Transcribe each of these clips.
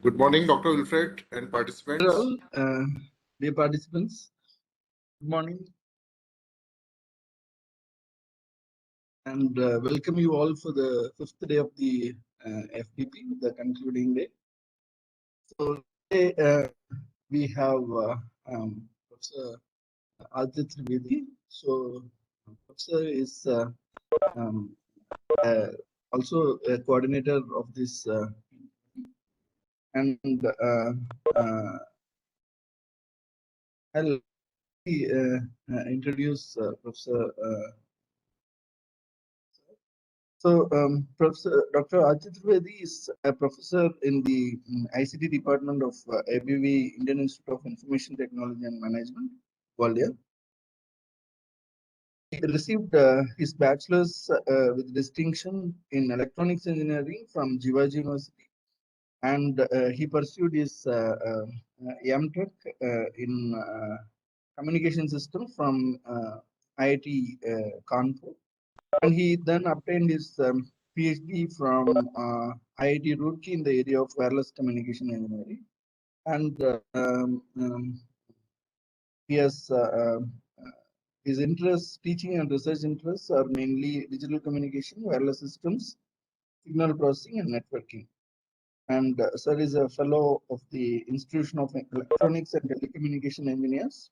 Good morning, Dr. Wilfred and participants. All, dear participants, good morning, and welcome you all for the fifth day of the FPP, the concluding day. So today we have Professor Aditya Trivedi. So Professor is um, also a coordinator of this, and I'll introduce Professor. So, Professor Dr. Ajit Trivedi is a professor in the ICT department of ABV, Indian Institute of Information Technology and Management, Gwalior. He received his bachelor's with distinction in electronics engineering from Jivaji University, and he pursued his MTech in communication system from IIT Kanpur. And he then obtained his PhD from IIT Roorkee in the area of wireless communication engineering. And he has his interests, teaching and research interests, are mainly digital communication, wireless systems, signal processing, and networking. And sir is a fellow of the Institution of Electronics and Telecommunication Engineers,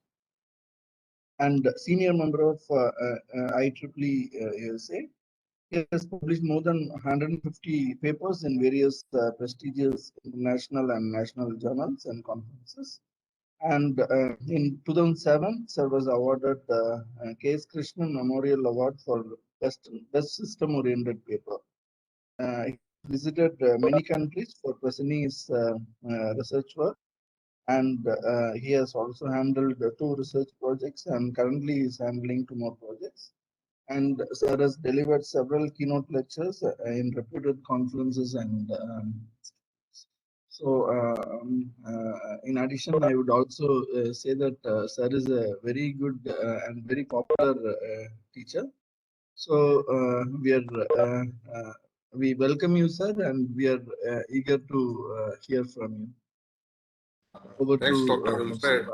and senior member of IEEE USA. He has published more than 150 papers in various prestigious international and national journals and conferences. And in 2007, Sir was awarded the K.S. Krishnan Memorial Award for Best System-Oriented Paper. He visited many countries for presenting his research work, and he has also handled 2 research projects, and currently is handling 2 more projects. And Sir has delivered several keynote lectures in reputed conferences. And in addition, I would also say that Sir is a very good and very popular teacher. So we welcome you, sir, and we are eager to hear from you. Over Thanks, to Dr. Wilfred.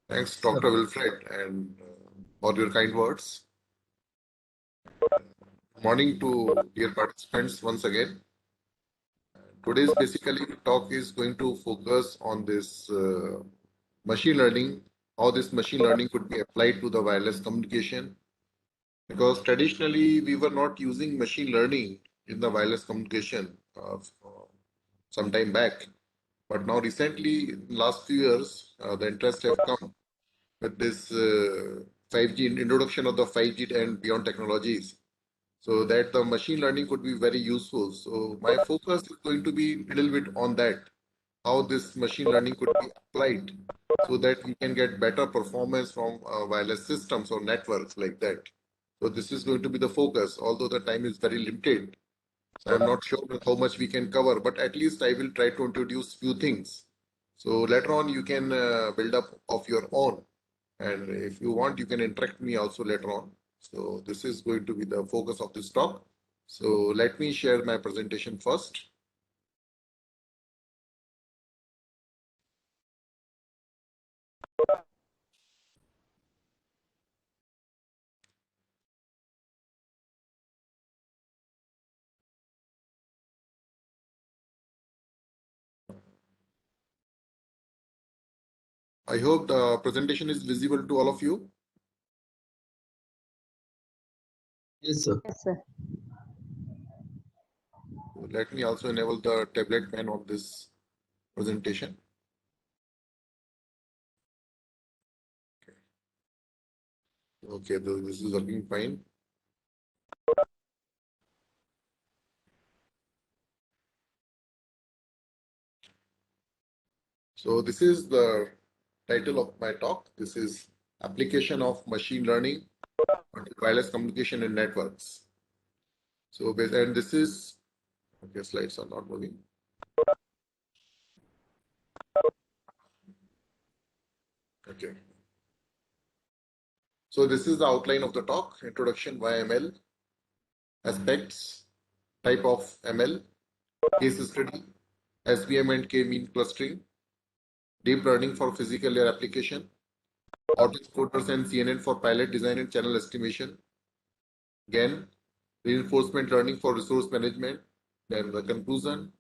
Thanks, Dr. Wilfred, and for your kind words. Morning to dear participants once again. Today's basically talk is going to focus on this machine learning, how this machine learning could be applied to the wireless communication. Because traditionally we were not using machine learning in the wireless communication some time back. But now recently, in last few years, the interest have come with this 5G, introduction of the 5G and beyond technologies, so that the machine learning could be very useful. So my focus is going to be a little bit on that, how this machine learning could be applied so that we can get better performance from wireless systems or networks like that. So this is going to be the focus, although the time is very limited. So I'm not sure how much we can cover, but at least I will try to introduce few things. So later on you can build up of your own. And if you want, you can interact me also later on. So this is going to be the focus of this talk. So let me share my presentation first. I hope the presentation is visible to all of you. Yes, sir. Yes, sir. Let me also enable the tablet pen on this presentation. Okay, this is working fine. So this is the title of my talk. This is application of machine learning on wireless communication and networks. So and this is, okay, slides are not moving. Okay. So this is the outline of the talk: introduction, why ML, aspects, type of ML, case study, SVM and K-mean clustering, deep learning for physical layer application, auto encoders and CNN for pilot design and channel estimation, GAN, reinforcement learning for resource management, then the conclusion,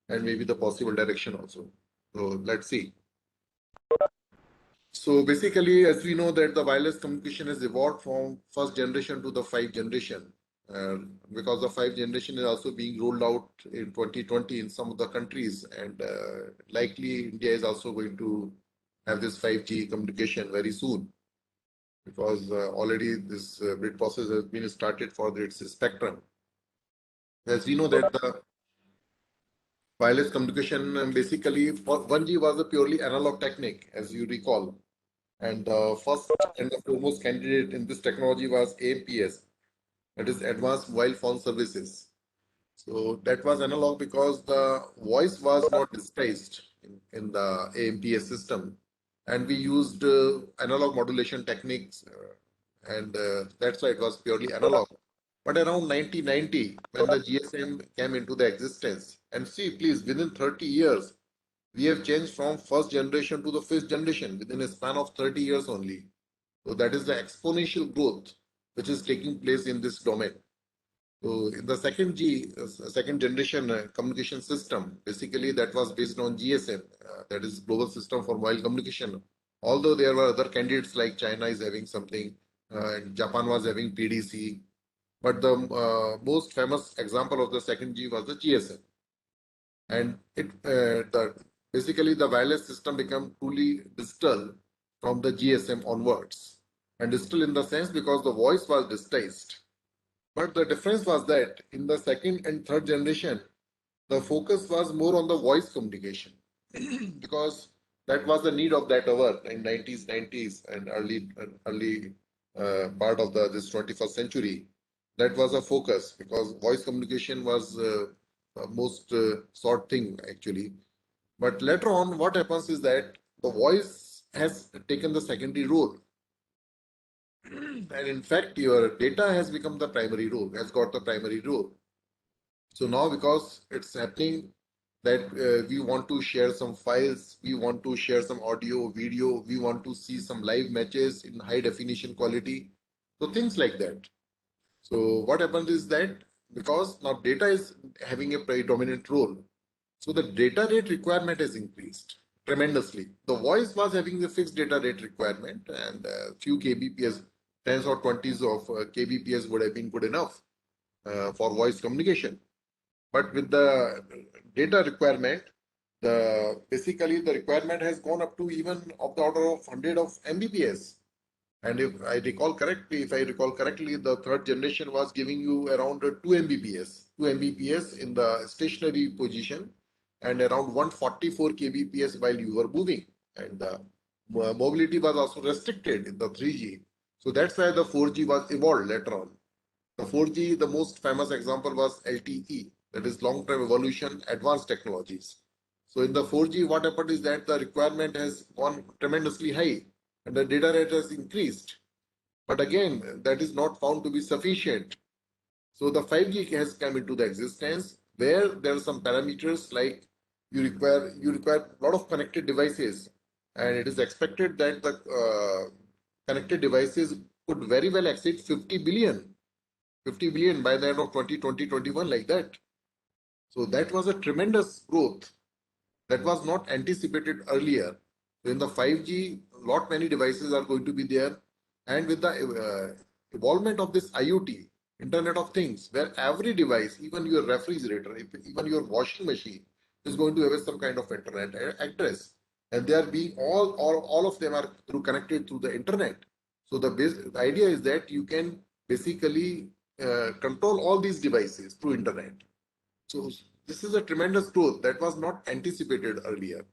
and maybe the possible direction also. So let's see. So basically, as we know that the wireless communication has evolved from first generation to the 5th generation, because the 5th generation is also being rolled out in 2020 in some of the countries, and likely India is also going to have this 5G communication very soon, because already this bid process has been started for its spectrum. As we know that the wireless communication basically 1G was a purely analog technique, as you recall. And the first and the foremost candidate in this technology was AMPS, that is Advanced Mobile Phone Services. So that was analog because the voice was not disguised in the AMPS system. And we used analog modulation techniques, and that's why it was purely analog. But around 1990, when the GSM came into the existence, and see, please, within 30 years, we have changed from first generation to the fifth generation within a span of 30 years only. So that is the exponential growth which is taking place in this domain. So in the second generation communication system, basically that was based on GSM, that is Global System for Mobile Communication. Although there were other candidates like China is having something, and Japan was having PDC, but the most famous example of the second G was the GSM. And basically the wireless system became truly digital from the GSM onwards. And digital in the sense because the voice was digitized. But the difference was that in the second and third generation, the focus was more on the voice communication because that was the need of that hour in 90s and early part of this 21st century. That was a focus because voice communication was most sought thing actually. But later on, what happens is that the voice has taken the secondary role. And in fact, your data has become the primary role, has got the primary role. So now, because it's happening that we want to share some files, we want to share some audio, video, we want to see some live matches in high definition quality. So things like that. So what happens is that because now data is having a predominant role, so the data rate requirement has increased tremendously. The voice was having a fixed data rate requirement and a few kbps, tens or twenties of kbps would have been good enough for voice communication. But with the data requirement, basically the requirement has gone up to even of the order of 100 of Mbps. And if I recall correctly, the third generation was giving you around 2 Mbps, 2 Mbps in the stationary position, and around 144 kbps while you were moving. And the mobility was also restricted in the 3G. So that's why the 4G was evolved later on. The 4G, the most famous example was LTE, that is long-term evolution, advanced technologies. So in the 4G, what happened is that the requirement has gone tremendously high and the data rate has increased. But again, that is not found to be sufficient. So the 5G has come into the existence where there are some parameters like you require a lot of connected devices, and it is expected that the connected devices could very well exceed 50 billion by the end of 2021, like that. So that was a tremendous growth that was not anticipated earlier. So in the 5G, lot many devices are going to be there, and with the evolvement of this IoT, Internet of Things, where every device, even your refrigerator, even your washing machine, is going to have some kind of internet address, and they are being all of them are connected through the internet. So the idea is that you can basically control all these devices through internet. So this is a tremendous growth that was not anticipated earlier.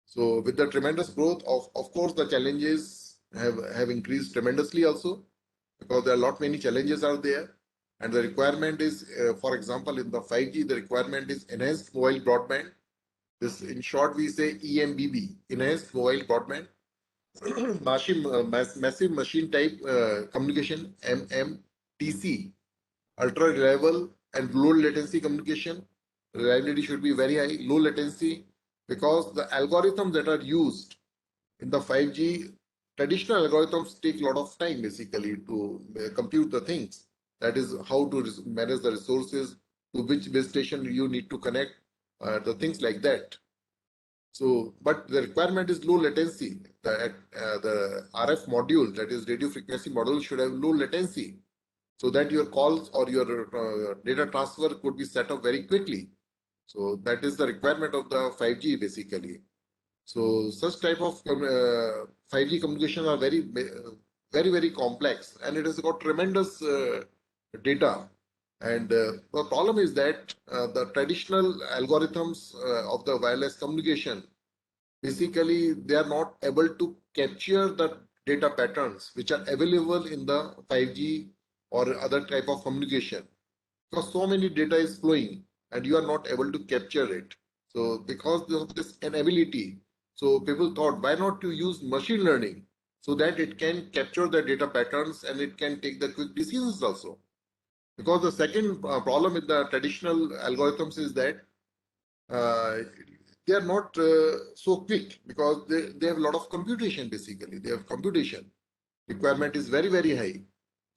So with the tremendous growth of course, the challenges have increased tremendously also, because there are a lot many challenges are there. And the requirement is, for example, in the 5G, the requirement is enhanced mobile broadband. This, in short, we say EMBB, enhanced mobile broadband, massive machine type communication, MMTC, ultra reliable and low latency communication. Reliability should be very high, low latency, because the algorithms that are used in the 5G, traditional algorithms take a lot of time basically to compute the things. That is how to manage the resources, to which base station you need to connect, the things like that. So, but the requirement is low latency. The RF module, that is radio frequency module, should have low latency, so that your calls or your data transfer could be set up very quickly. So that is the requirement of the 5G basically. So such type of 5G communication are very complex, and it has got tremendous data. And the problem is that the traditional algorithms of the wireless communication, basically they are not able to capture the data patterns which are available in the 5G or other type of communication, because so many data is flowing and you are not able to capture it. So because of this inability, so people thought, why not to use machine learning so that it can capture the data patterns and it can take the quick decisions also. Because the second problem with the traditional algorithms is that uh, they are not so quick, because they have a lot of computation basically. They have computation. Requirement is very high.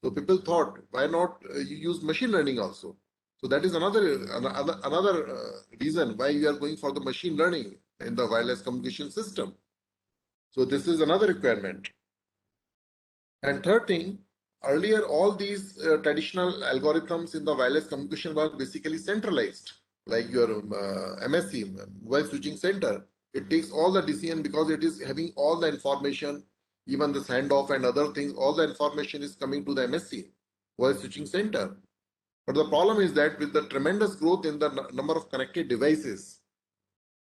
So people thought, why not you use machine learning also? So that is another reason why you are going for the machine learning in the wireless communication system. So this is another requirement. And third thing, earlier all these traditional algorithms in the wireless communication were basically centralized, like your MSC, mobile switching center. It takes all the decision because it is having all the information, even the handoff and other things. All the information is coming to the MSC, mobile switching center. But the problem is that with the tremendous growth in the number of connected devices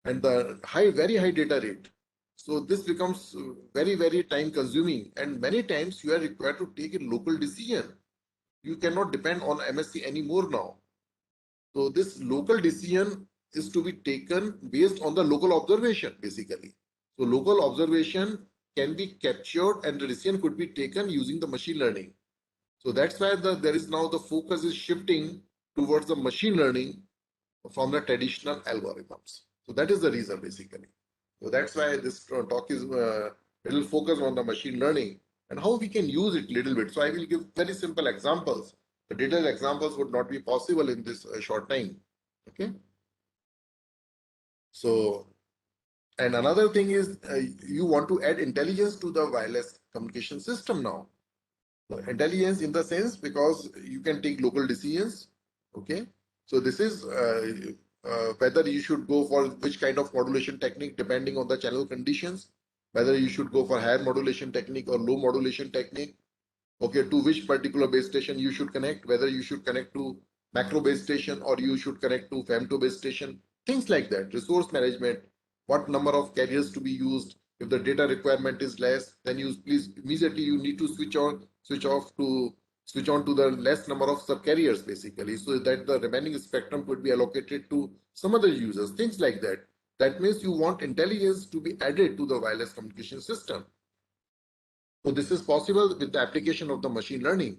and the very high data rate, so this becomes very time consuming, and many times you are required to take a local decision. You cannot depend on MSC anymore now. So this local decision is to be taken based on the local observation basically. So local observation can be captured and the decision could be taken using the machine learning. So that's why there is now the focus is shifting towards the machine learning from the traditional algorithms. So that is the reason basically. So that's why this talk is little focused on the machine learning and how we can use it little bit. So I will give very simple examples. The detailed examples would not be possible in this short time. Okay. So, and another thing is you want to add intelligence to the wireless communication system now. Intelligence in the sense, because you can take local decisions. Okay. So this is whether you should go for which kind of modulation technique depending on the channel conditions, whether you should go for higher modulation technique or low modulation technique. Okay, to which particular base station you should connect, whether you should connect to macro base station or you should connect to femto base station, things like that. Resource management, what number of carriers to be used. If the data requirement is less, then you please immediately you need to switch on to the less number of sub carriers basically, so that the remaining spectrum could be allocated to some other users, things like that. That means you want intelligence to be added to the wireless communication system. So this is possible with the application of the machine learning.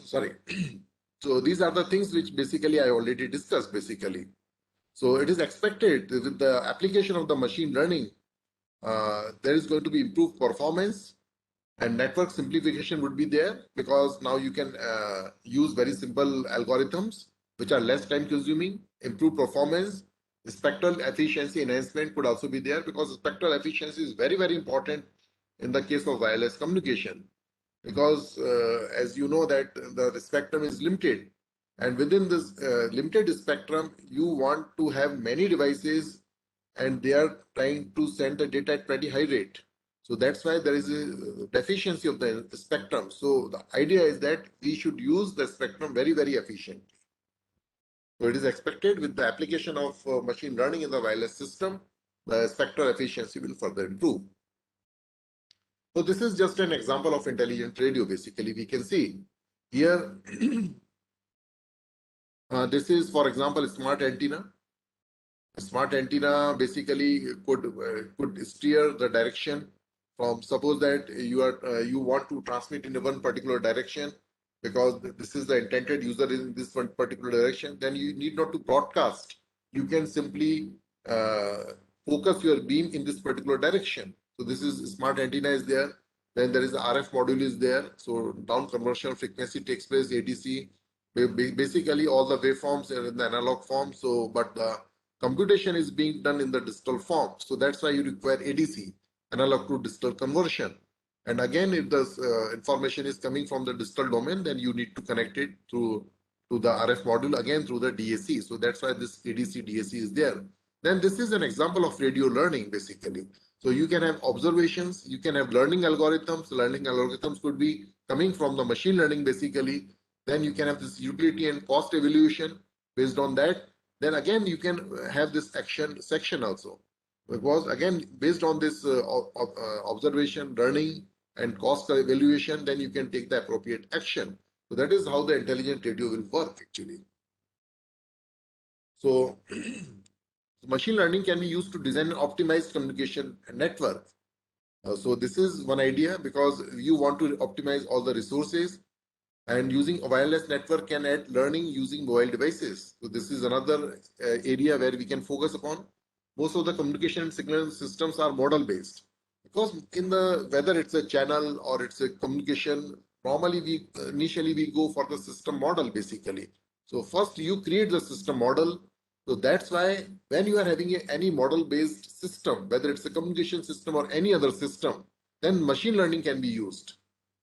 Sorry. So these are the things which basically I already discussed basically. So it is expected with the application of the machine learning, there is going to be improved performance and network simplification would be there, because now you can use very simple algorithms which are less time consuming, improve performance. Spectral efficiency enhancement could also be there, because spectral efficiency is very, very important in the case of wireless communication, because as you know that the spectrum is limited, and within this limited spectrum you want to have many devices and they are trying to send the data at pretty high rate. So that's why there is a deficiency of the spectrum. So the idea is that we should use the spectrum very, very efficiently. So it is expected with the application of machine learning in the wireless system, the spectral efficiency will further improve. So this is just an example of intelligent radio. Basically, we can see here, this is, for example, a smart antenna. A smart antenna basically could steer the direction from, suppose that you want to transmit in one particular direction, because this is the intended user in this one particular direction, then you need not to broadcast. You can simply focus your beam in this particular direction. So this is smart antenna is there. Then there is the RF module is there. So down conversion frequency takes place, ADC. Basically all the waveforms are in the analog form. So but the computation is being done in the digital form. So that's why you require ADC, analog to digital conversion. And again, if the information is coming from the digital domain, then you need to connect it to the RF module again through the DAC. So that's why this ADC DAC is there. Then this is an example of radio learning basically. So you can have observations, you can have learning algorithms. Learning algorithms could be coming from the machine learning basically. Then you can have this utility and cost evaluation based on that. Then again, you can have this action section also. Because again, based on this observation, learning, and cost evaluation, then you can take the appropriate action. So that is how the intelligent radio will work actually. So machine learning can be used to design an optimized communication network. So this is one idea, because you want to optimize all the resources, and using a wireless network can add learning using mobile devices. So this is another area where we can focus upon. Most of the communication signal systems are model based, because in the whether it's a channel or it's a communication, normally we initially we go for the system model basically. So first you create the system model. So that's why when you are having any model based system, whether it's a communication system or any other system, then machine learning can be used,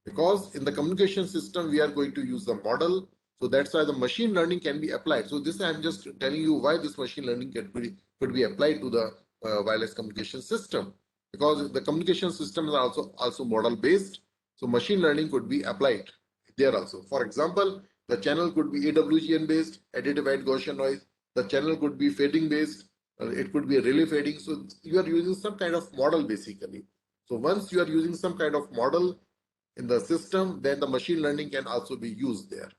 because in the communication system we are going to use the model. So that's why the machine learning can be applied. So this I'm just telling you why this machine learning could be applied to the wireless communication system, because the communication systems are also model based. So machine learning could be applied there also. For example, the channel could be AWGN based, additive white Gaussian noise. The channel could be fading based. It could be relay fading. So you are using some kind of model basically. So once you are using some kind of model in the system, then the machine learning can also be used there.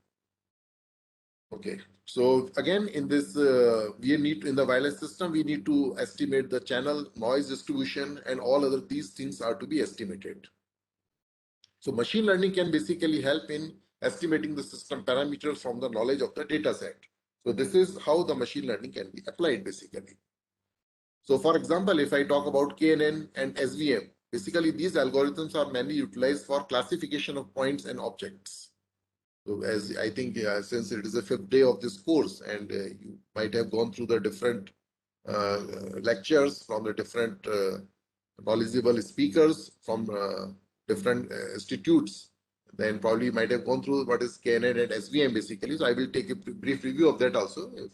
Okay, so again, in this, we need in the wireless system, we need to estimate the channel noise distribution, and all other these things are to be estimated. So machine learning can basically help in estimating the system parameters from the knowledge of the data set. So this is how the machine learning can be applied basically. So for example, if I talk about KNN and SVM, basically these algorithms are mainly utilized for classification of points and objects. So as I think, since it is the fifth day of this course, and you might have gone through the different lectures from the different knowledgeable speakers from different institutes, then probably you might have gone through what is KNN and SVM basically. So I will take a brief review of that also, if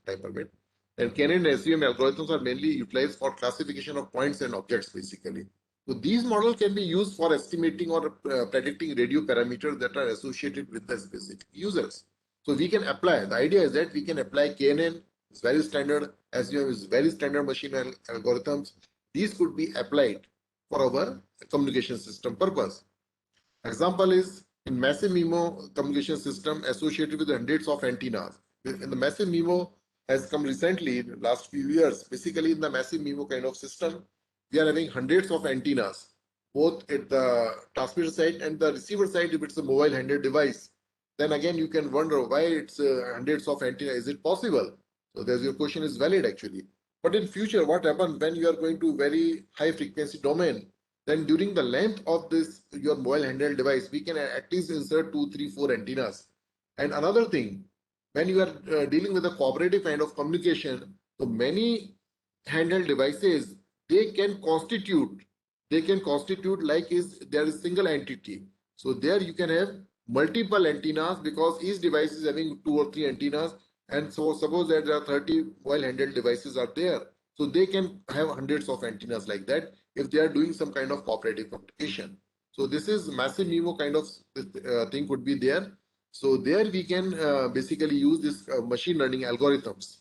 time permit. And KNN and SVM algorithms are mainly utilized for classification of points and objects basically. So these models can be used for estimating or predicting radio parameters that are associated with the specific users. So we can apply, the idea is that we can apply KNN, it's very standard, SVM is very standard machine algorithms. These could be applied for our communication system purpose. Example is in massive MIMO communication system associated with hundreds of antennas. In the massive MIMO has come recently in the last few years. Basically in the massive MIMO kind of system, we are having hundreds of antennas, both at the transmitter side and the receiver side if it's a mobile handheld device. then again you can wonder why it's hundreds of antenna. Is it possible? So there's your question is valid actually. But in future, what happens when you are going to very high frequency domain? Then during the length of this your mobile handheld device, we can at least insert 2, 3, 4 antennas. And another thing, when you are dealing with a cooperative kind of communication, so many handheld devices they can constitute like is there is single entity. So there you can have multiple antennas because each device is having 2 or 3 antennas. And so suppose that there are 30 mobile handheld devices are there. So they can have hundreds of antennas like that if they are doing some kind of cooperative communication. So this is massive MIMO kind of thing could be there. So there we can basically use this machine learning algorithms.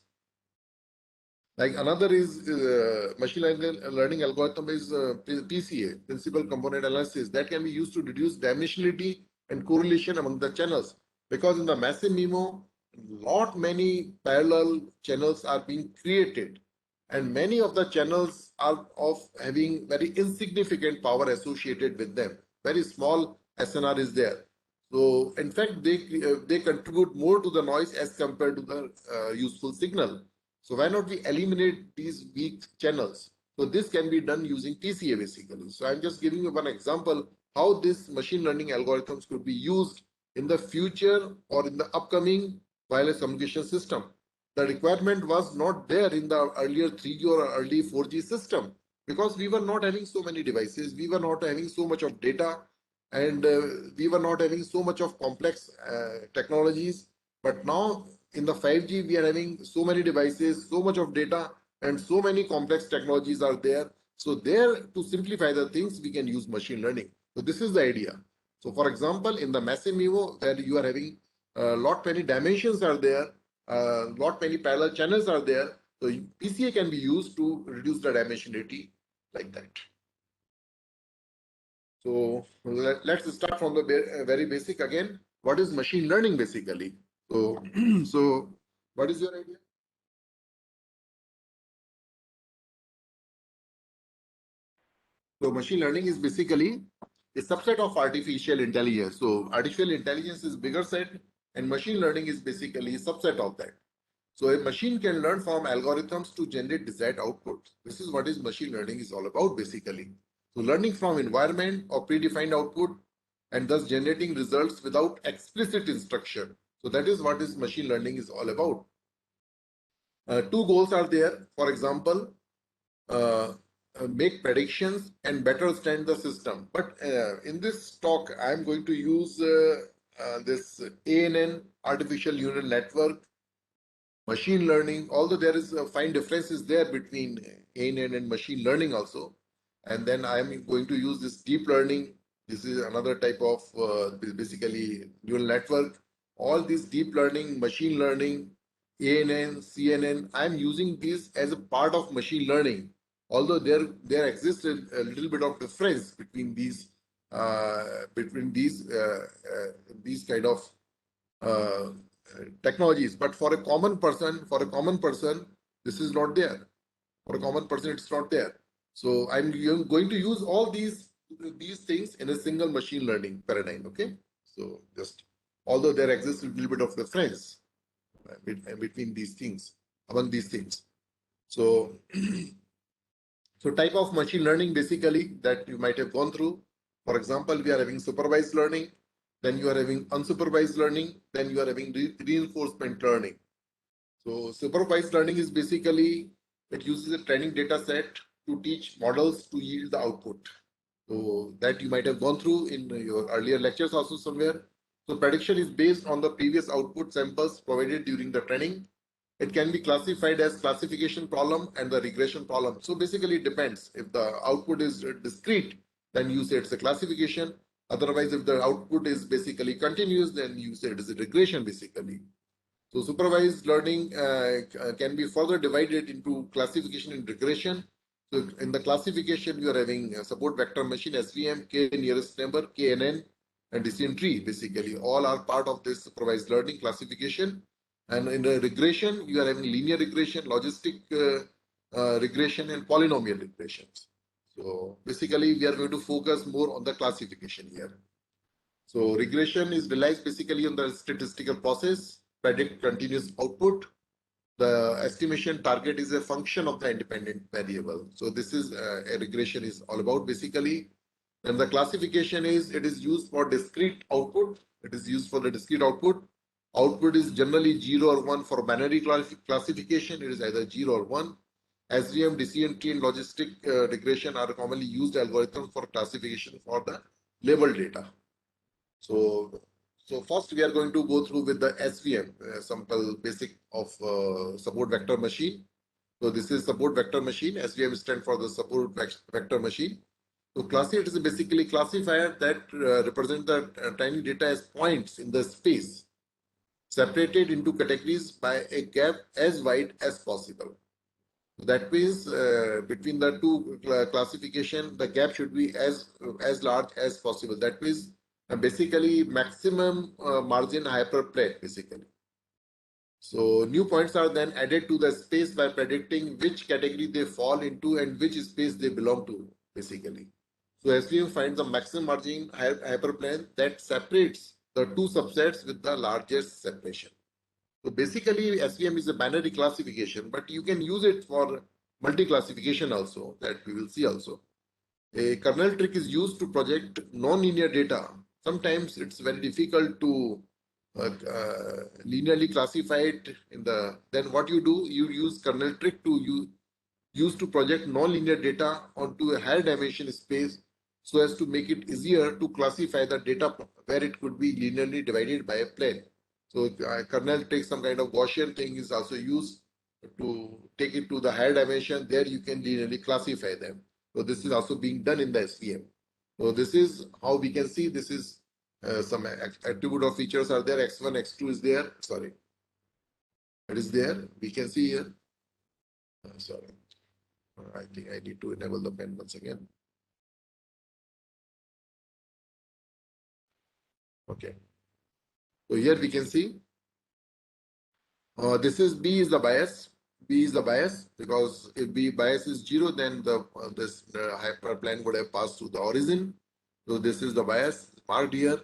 Like another is machine learning algorithm is PCA, principal component analysis, that can be used to reduce dimensionality and correlation among the channels. Because in the massive MIMO, lot many parallel channels are being created, and many of the channels are of having very insignificant power associated with them. Very small SNR is there. So in fact, they contribute more to the noise as compared to the useful signal. So why not we eliminate these weak channels? So this can be done using TCA basically. So I'm just giving you one example how this machine learning algorithms could be used in the future or in the upcoming wireless communication system. The requirement was not there in the earlier 3G or early 4G system because we were not having so many devices, we were not having so much of data, and we were not having so much of complex technologies. But now in the 5G, we are having so many devices, so much of data, and so many complex technologies are there. So there, to simplify the things, we can use machine learning. So this is the idea. So for example, in the massive MIMO, where you are having a lot many dimensions are there, lot many parallel channels are there. So PCA can be used to reduce the dimensionality like that. So let's start from the very basic again. What is machine learning basically? So, so what is your idea? So machine learning is basically a subset of artificial intelligence. So artificial intelligence is bigger set, and machine learning is basically a subset of that. So a machine can learn from algorithms to generate desired outputs. This is what is machine learning is all about basically. So learning from environment or predefined output and thus generating results without explicit instruction. So that is what is machine learning is all about. Two goals are there. For example, uh, make predictions and better understand the system. But in this talk, I'm going to use this ANN, artificial neural network, machine learning, although there is a fine differences there between ANN and machine learning also. And then I'm going to use this deep learning. This is another type of basically neural network. All these deep learning, machine learning, ANN, CNN, I'm using these as a part of machine learning. Although there exists a little bit of difference between these kind of uh, technologies, but for a common person, this is not there. For a common person, it's not there. So I'm going to use all these things in a single machine learning paradigm. Okay, so just although there exists a little bit of difference between these things, among these things. So so type of machine learning basically that you might have gone through. For example, we are having supervised learning, then you are having unsupervised learning, then you are having reinforcement learning. So supervised learning is basically it uses a training data set to teach models to yield the output. So that you might have gone through in your earlier lectures also somewhere. So prediction is based on the previous output samples provided during the training. It can be classified as classification problem and the regression problem. So basically it depends. If the output is discrete, then you say it's a classification. Otherwise, if the output is basically continuous, then you say it is a regression basically. So supervised learning can be further divided into classification and regression. So in the classification, you are having support vector machine, SVM, K nearest neighbor, KNN, and decision tree, basically. All are part of this supervised learning classification. And in the regression, you are having linear regression, logistic regression, and polynomial regressions. So basically, we are going to focus more on the classification here. So regression is relies basically on the statistical process, predict continuous output. The estimation target is a function of the independent variable. So this is a regression is all about basically. And the classification is it is used for discrete output. It is used for the discrete output. Output is generally 0 or 1 for binary classification. It is either 0 or 1. SVM, decision tree, and logistic regression are commonly used algorithms for classification for the label data. So, first we are going to go through with the SVM, sample basic of support vector machine. So this is support vector machine. SVM stands for the support vector machine. So it is basically classifier that represent the tiny data as points in the space, separated into categories by a gap as wide as possible. That means between the two classification, the gap should be as large as possible. That means basically maximum margin hyperplane basically. So new points are then added to the space by predicting which category they fall into and which space they belong to basically. So SVM finds the maximum margin hyperplane that separates the two subsets with the largest separation. So basically, SVM is a binary classification, but you can use it for multi-classification also, that we will see also. A kernel trick is used to project non-linear data. Sometimes it's very difficult to linearly classify it in the, then what you do, you use kernel trick to use to project non-linear data onto a higher dimension space so as to make it easier to classify the data where it could be linearly divided by a plane. So kernel takes some kind of Gaussian thing is also used to take it to the higher dimension. There you can linearly classify them. So this is also being done in the SVM. So this is how we can see this is some attribute of features are there. X1, X2 is there. Sorry. It is there. We can see here. Sorry. I think I need to enable the pen once again. Okay. So here we can see this is B is the bias. B is the bias because if B bias is 0, then this hyperplane would have passed through the origin. So this is the bias marked here,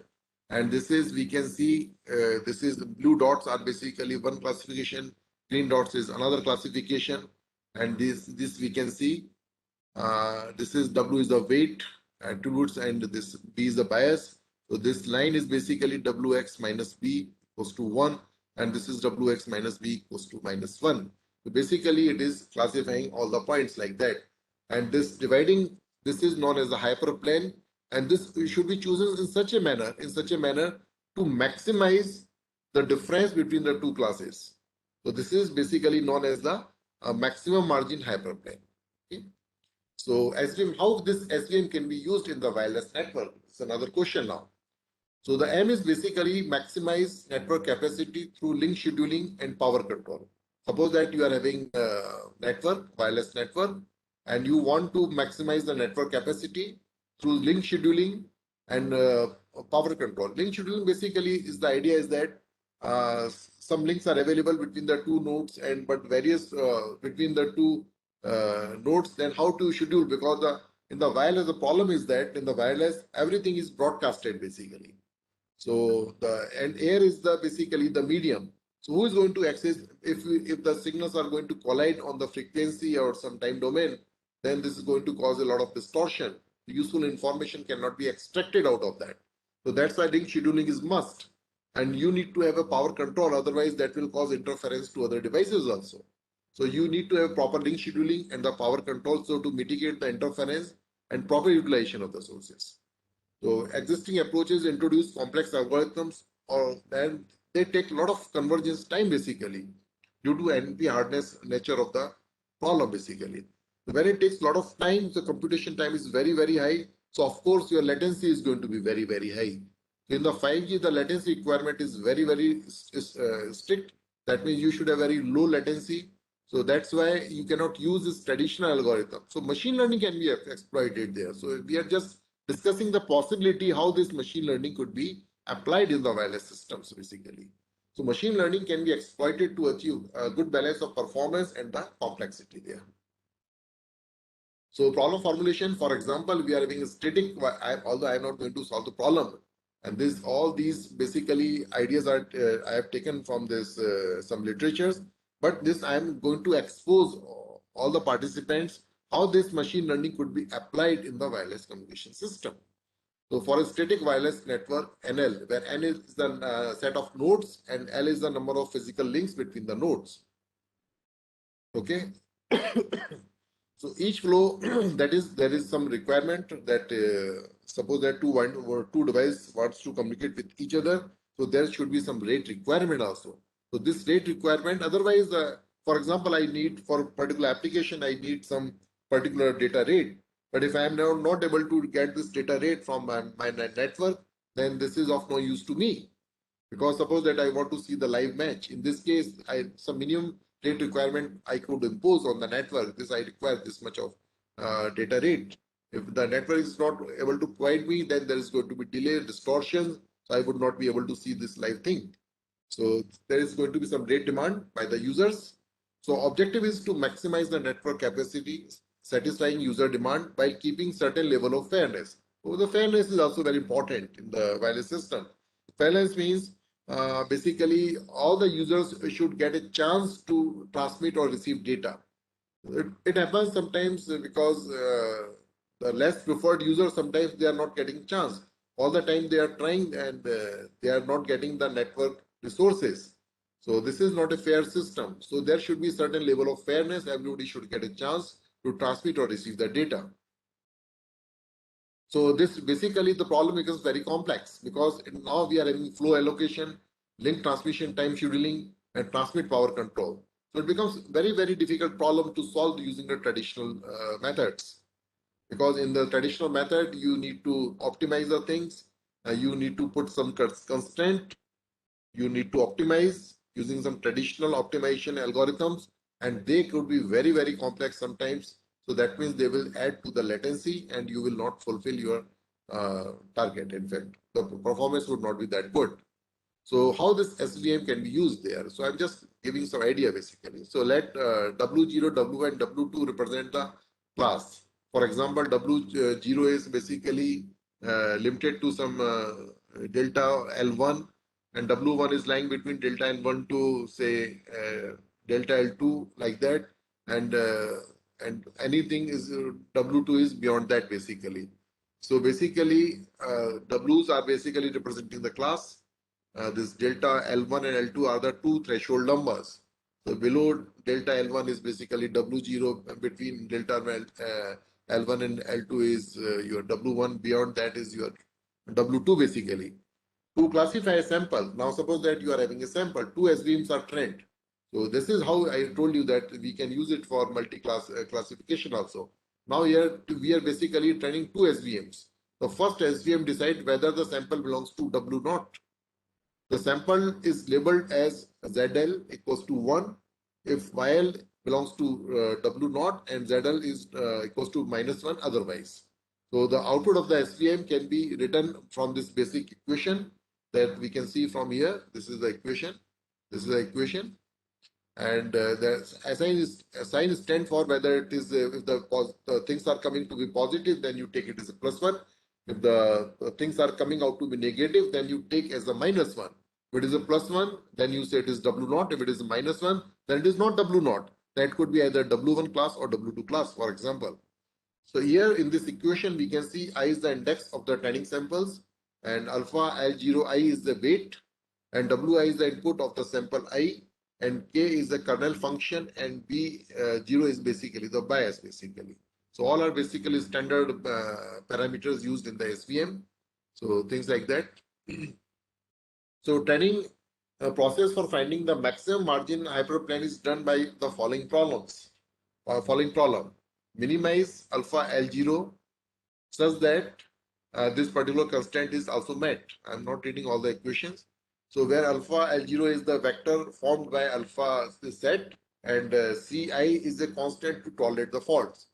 and this is we can see this is the blue dots are basically one classification, green dots is another classification, and this we can see this is W is the weight attributes, and this B is the bias. So this line is basically Wx minus B equals to 1. And this is Wx minus B equals to minus 1. So basically it is classifying all the points like that. And this dividing, this is known as the hyperplane. And this should be chosen in such a manner to maximize the difference between the two classes. So this is basically known as the maximum margin hyperplane. Okay. So SVM, how this SVM can be used in the wireless network? It's another question now. So the aim is basically maximize network capacity through link scheduling and power control. Suppose that you are having a network, wireless network, and you want to maximize the network capacity through link scheduling and power control. Link scheduling basically is the idea is that some links are available between the two nodes and but various between the two nodes, then how to schedule, because in the wireless the problem is that in the wireless everything is broadcasted basically. So and air is the basically the medium. So who is going to access if the signals are going to collide on the frequency or some time domain, then this is going to cause a lot of distortion. The useful information cannot be extracted out of that. So that's why link scheduling is must. And you need to have a power control, otherwise that will cause interference to other devices also. So you need to have proper link scheduling and the power control so to mitigate the interference and proper utilization of the sources. So existing approaches introduce complex algorithms or then they take a lot of convergence time basically due to NP hardness nature of the problem basically. When it takes a lot of time, the computation time is very, very high. So of course your latency is going to be very, very high. In the 5G, the latency requirement is very, very strict. That means you should have very low latency. So that's why you cannot use this traditional algorithm. So machine learning can be exploited there. So we are just discussing the possibility how this machine learning could be applied in the wireless systems basically. So machine learning can be exploited to achieve a good balance of performance and the complexity there. So problem formulation, for example, we are having a static, although I am not going to solve the problem. And this, all these basically ideas are I have taken from this some literatures, but this I am going to expose all the participants how this machine learning could be applied in the wireless communication system. So for a static wireless network, NL, where N is the set of nodes and L is the number of physical links between the nodes. Okay. So each flow that is, there is some requirement that suppose that two devices wants to communicate with each other. So there should be some rate requirement also. So this rate requirement, otherwise, for example, I need for particular application, I need some particular data rate. But if I am now not able to get this data rate from my network, then this is of no use to me. Because suppose that I want to see the live match. In this case, some minimum rate requirement I could impose on the network. This I require this much of data rate. If the network is not able to provide me, then there is going to be delay, distortion. So I would not be able to see this live thing. So there is going to be some rate demand by the users. So objective is to maximize the network capacity, satisfying user demand while keeping certain level of fairness. So the fairness is also very important in the wireless system. Fairness means basically all the users should get a chance to transmit or receive data. It happens sometimes because the less preferred users, sometimes they are not getting chance. All the time they are trying and they are not getting the network resources. So this is not a fair system. So there should be certain level of fairness. Everybody should get a chance to transmit or receive the data. So this basically the problem becomes very complex because now we are having flow allocation, link transmission time scheduling, and transmit power control. So it becomes very difficult problem to solve using the traditional methods. Because in the traditional method, you need to optimize the things, you need to put some constraint, you need to optimize using some traditional optimization algorithms, and they could be very complex sometimes. So that means they will add to the latency and you will not fulfill your target. In fact, the performance would not be that good. So how this SVM can be used there? So I'm just giving some idea basically. So let W0, W1, W2 represent the class. For example, W0 is basically limited to some delta L1, and W1 is lying between delta L1 to say delta L2, like that, and anything is W2 is beyond that basically. So basically Ws are basically representing the class. This delta L1 and L2 are the two threshold numbers. So below delta L1 is basically W0, between delta L1 and L2 is your W1, beyond that is your W2 basically. To classify a sample, now suppose that you are having a sample, two SVMs are trained. So this is how I told you that we can use it for multi-class classification also. Now here we are basically training two SVMs. The first SVM decides whether the sample belongs to W0. The sample is labeled as ZL equals to 1 if YL belongs to W0 and ZL is equals to -1 otherwise. So the output of the SVM can be written from this basic equation that we can see from here. This is the equation. This is the equation. And the sign stand for whether it is if the things are coming to be positive, then you take it as a +1. If the things are coming out to be negative, then you take as a -1. If it is a +1, then you say it is W0. If it is a -1, then it is not W0. That could be either W1 class or W2 class, for example. So here in this equation, we can see I is the index of the training samples, and alpha L0I is the weight, and Wi is the input of the sample I, and K is the kernel function, and B0 is basically the bias basically. So all are basically standard parameters used in the SVM. So things like that. So training process for finding the maximum margin hyperplane is done by the following problems. Following problem: minimize alpha L0 such that this particular constant is also met. I'm not reading all the equations. So where alpha L0 is the vector formed by alpha set, and Ci is a constant to tolerate the faults.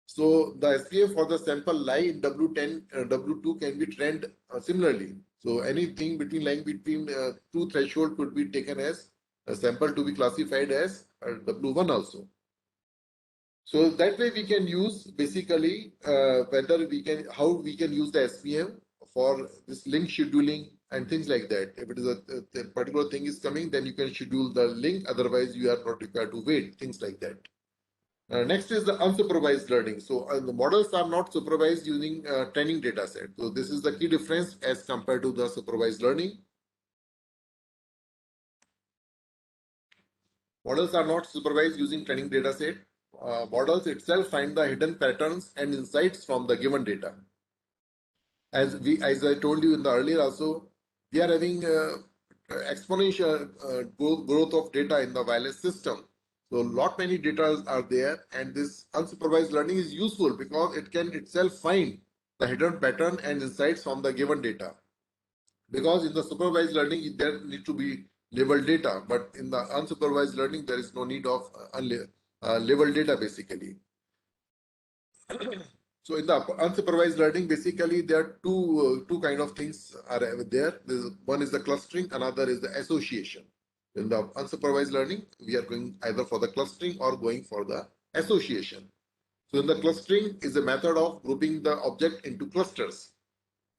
So the SPF for the sample lie in W10, W2 can be trained similarly. So anything between lying between two threshold could be taken as a sample to be classified as W1 also. So that way we can use basically how we can use the SVM for this link scheduling and things like that. If it is a particular thing is coming, then you can schedule the link. Otherwise, you are not required to wait. Things like that. Next is the unsupervised learning. So the models are not supervised using training data set. So this is the key difference as compared to the supervised learning. Models are not supervised using training data set. Models itself find the hidden patterns and insights from the given data. As I told you in the earlier also, we are having exponential growth of data in the wireless system. So lot many data are there, and this unsupervised learning is useful because it can itself find the hidden pattern and insights from the given data. Because in the supervised learning, there need to be labeled data, but in the unsupervised learning, there is no need of labeled data basically. So in the unsupervised learning, basically there are two kind of things are there. One is the clustering, another is the association. In the unsupervised learning, we are going either for the clustering or going for the association. So in the clustering is a method of grouping the object into clusters.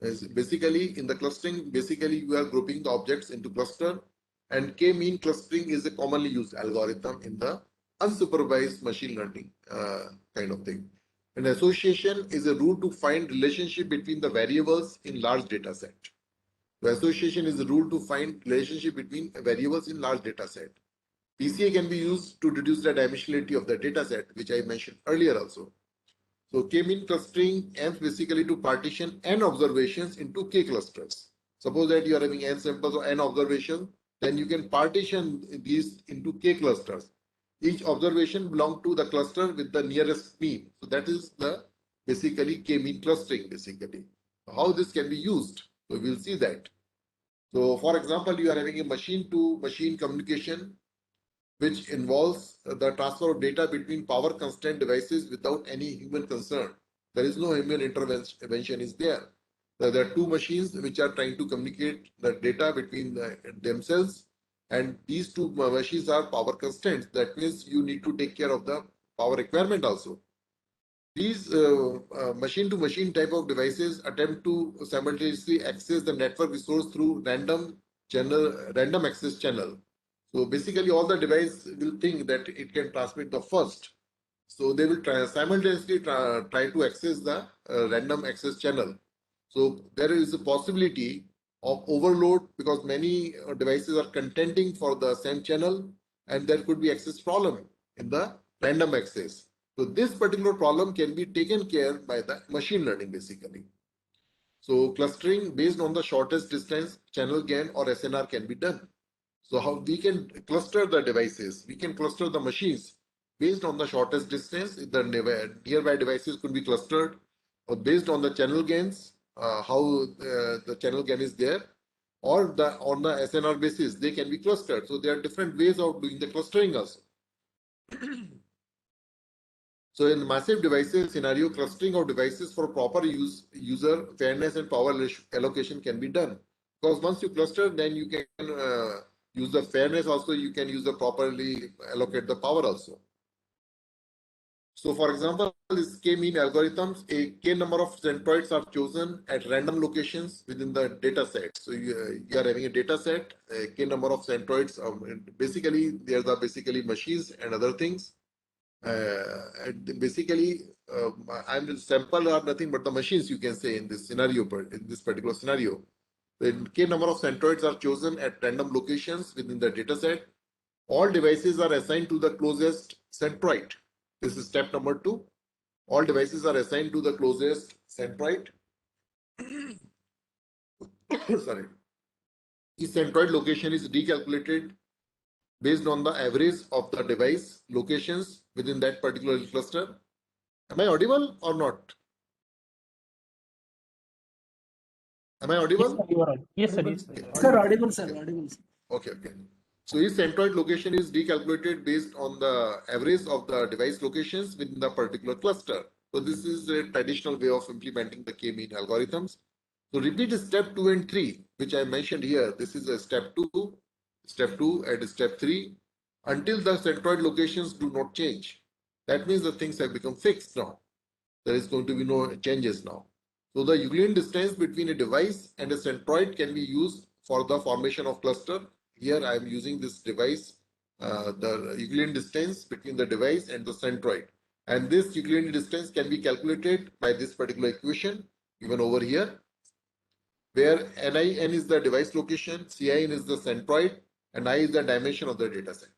Basically, in the clustering, basically you are grouping the objects into cluster, and k-mean clustering is a commonly used algorithm in the unsupervised machine learning kind of thing. An association is a rule to find relationship between the variables in large data set. The association is a rule to find relationship between variables in large data set. PCA can be used to reduce the dimensionality of the data set, which I mentioned earlier also. So k-mean clustering aims basically to partition n observations into k clusters. Suppose that you are having n samples or n observations, then you can partition these into k clusters. Each observation belongs to the cluster with the nearest mean. So that is the basically k-mean clustering basically. How this can be used? So we will see that. So for example, you are having a machine-to-machine communication which involves the transfer of data between power constrained devices without any human concern. There is no human intervention is there. There are two machines which are trying to communicate the data between themselves, and these two machines are power constraints. That means you need to take care of the power requirement also. These machine-to-machine type of devices attempt to simultaneously access the network resource through random access channel. So basically, all the device will think that it can transmit the first. So they will simultaneously try to access the random access channel. So there is a possibility of overload because many devices are contending for the same channel, and there could be access problem in the random access. So this particular problem can be taken care by the machine learning basically. So clustering based on the shortest distance, channel gain or SNR can be done. So how we can cluster the devices, we can cluster the machines based on the shortest distance. The nearby devices could be clustered, or based on the channel gains, how the channel gain is there, or on the SNR basis, they can be clustered. So there are different ways of doing the clustering also. So in massive devices scenario, clustering of devices for proper user fairness and power allocation can be done. Because once you cluster, then you can use the fairness also, you can use the properly allocate the power also. So for example, this k-mean algorithms, a k number of centroids are chosen at random locations within the data set. So you are having a data set, a k number of centroids. Basically, there are basically machines and other things. And basically, I'm the sample are nothing but the machines you can say in this scenario, in this particular scenario. The k number of centroids are chosen at random locations within the dataset. All devices are assigned to the closest centroid. This is step number 2. All devices are assigned to the closest centroid. Sorry. Each centroid location is recalculated based on the average of the device locations within that particular cluster. Am I audible or not? Am I Yes, audible? sir, you are right. Yes, sir. Yes, sir. Sir, audible, sir, audible. Sir. Okay. So each centroid location is recalculated based on the average of the device locations within the particular cluster. So this is a traditional way of implementing the k-mean algorithms. So repeat step 2 and 3, which I mentioned here. This is a step 2, and step 3 until the centroid locations do not change. That means the things have become fixed now. There is going to be no changes now. So the Euclidean distance between a device and a centroid can be used for the formation of cluster. Here I am using this device, the Euclidean distance between the device and the centroid. And this Euclidean distance can be calculated by this particular equation given over here, where NIN is the device location, CIN is the centroid, and I is the dimension of the data set.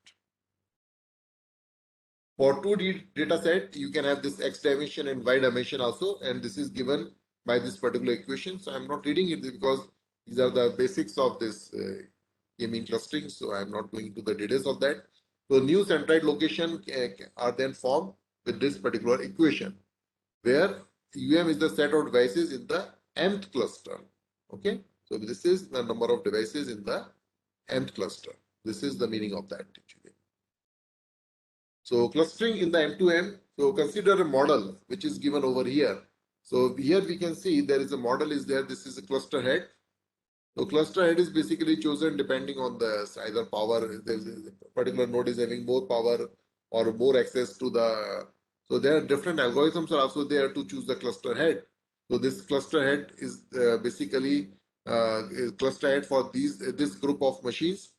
For 2D data set, you can have this X dimension and Y dimension also, and this is given by this particular equation. So I'm not reading it because these are the basics of this k-mean clustering. So I'm not going into the details of that. So new centroid location are then formed with this particular equation, where UM is the set of devices in the mth cluster. Okay, so this is the number of devices in the mth cluster. This is the meaning of that actually. So clustering in the M2M, so consider a model which is given over here. So here we can see there is a model is there. This is a cluster head. So cluster head is basically chosen depending on the either power. There's a particular node is having more power or more access to the. So there are different algorithms are also there to choose the cluster head. So this cluster head is basically a cluster head for this group of machines,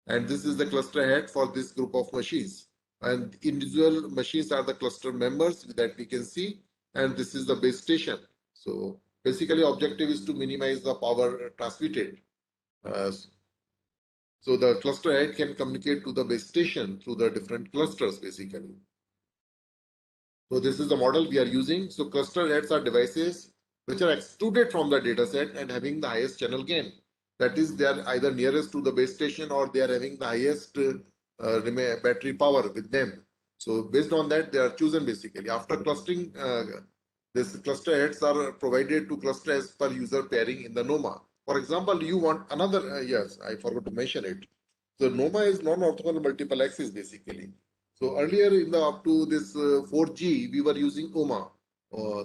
and this is the cluster head for this group of machines. And individual machines are the cluster members that we can see, and this is the base station. So basically objective is to minimize the power transmitted. So the cluster head can communicate to the base station through the different clusters basically. So this is the model we are using. So cluster heads are devices which are excluded from the data set and having the highest channel gain. That is, they are either nearest to the base station or they are having the highest battery power with them. So based on that, they are chosen basically. After clustering, this cluster heads are provided to cluster as per user pairing in the NOMA. For example, you want another, yes, I forgot to mention it. So NOMA is non-orthogonal multiple axis basically. So earlier in the up to this 4G, we were using OMA,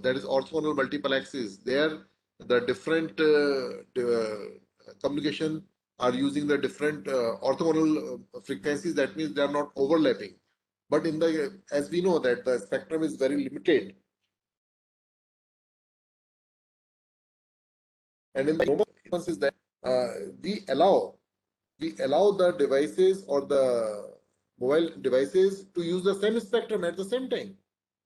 that is orthogonal multiple axis. There, the different communication are using the different orthogonal frequencies. That means they are not overlapping. But in the, as we know that the spectrum is very limited. And in the normal is that we allow the devices or the mobile devices to use the same spectrum at the same time.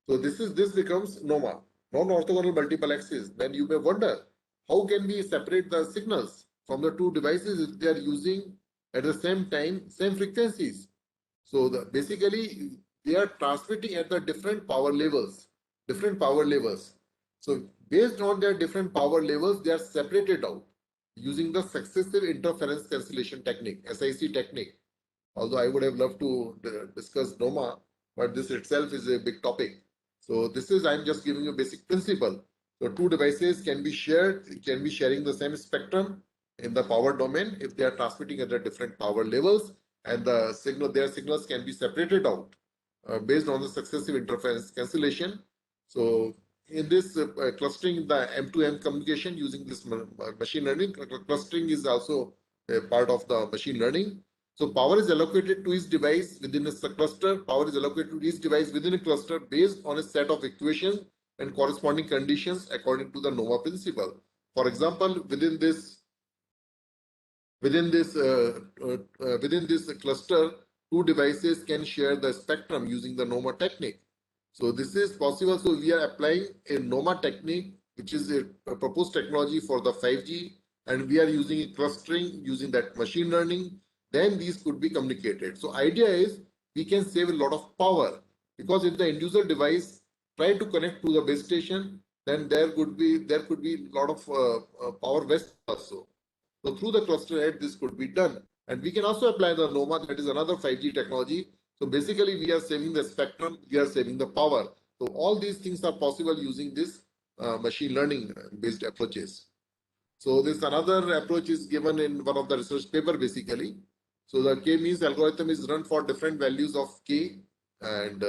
So this becomes NOMA, non-orthogonal multiple axis. Then you may wonder, how can we separate the signals from the two devices if they are using at the same time same frequencies? So basically they are transmitting at the different power levels. So based on their different power levels, they are separated out using the successive interference cancellation technique, SIC technique. Although I would have loved to discuss NOMA, but this itself is a big topic. So this is, I'm just giving you a basic principle. So two devices can be sharing the same spectrum in the power domain if they are transmitting at the different power levels, and their signals can be separated out based on the successive interference cancellation. So in this clustering, the M2M communication using this machine learning, clustering is also a part of the machine learning. So power is allocated to each device within a cluster. Power is allocated to each device within a cluster based on a set of equations and corresponding conditions according to the NOVA principle. For example, within this cluster, two devices can share the spectrum using the NOMA technique. So this is possible. So we are applying a NOMA technique, which is a proposed technology for the 5G, and we are using a clustering using that machine learning. Then these could be communicated. So idea is we can save a lot of power, because if the individual device try to connect to the base station, then there could be a lot of power waste also. So through the cluster head, this could be done. And we can also apply the NOMA, that is another 5G technology. So basically, we are saving the spectrum, we are saving the power. So all these things are possible using this machine learning based approaches. So this another approach is given in one of the research paper basically. So the k-means algorithm is run for different values of k, and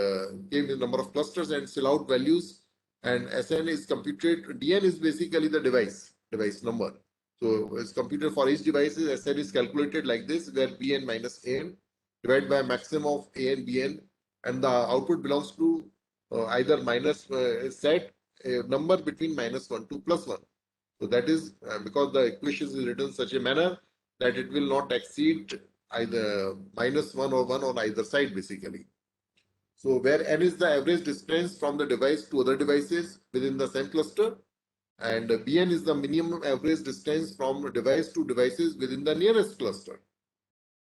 k means number of clusters and fill out values, and SN is computed. DN is basically the device number. So it's computed for each device. SN is calculated like this, where Bn minus An divided by maximum of An Bn, and the output belongs to either minus set a number between -1 to +1. So that is because the equation is written in such a manner that it will not exceed either -1 or 1 on either side basically. So where n is the average distance from the device to other devices within the same cluster, and bn is the minimum average distance from device to devices within the nearest cluster.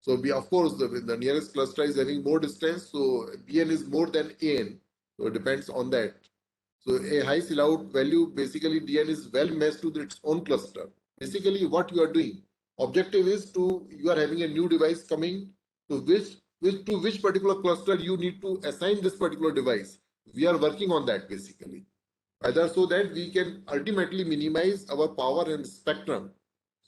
So of course, the nearest cluster is having more distance, so bn is more than an. So it depends on that. So a high sellout value, basically dn is well matched to its own cluster. Basically what you are doing, objective is you are having a new device coming to which particular cluster you need to assign this particular device. We are working on that basically. Either so that we can ultimately minimize our power and spectrum.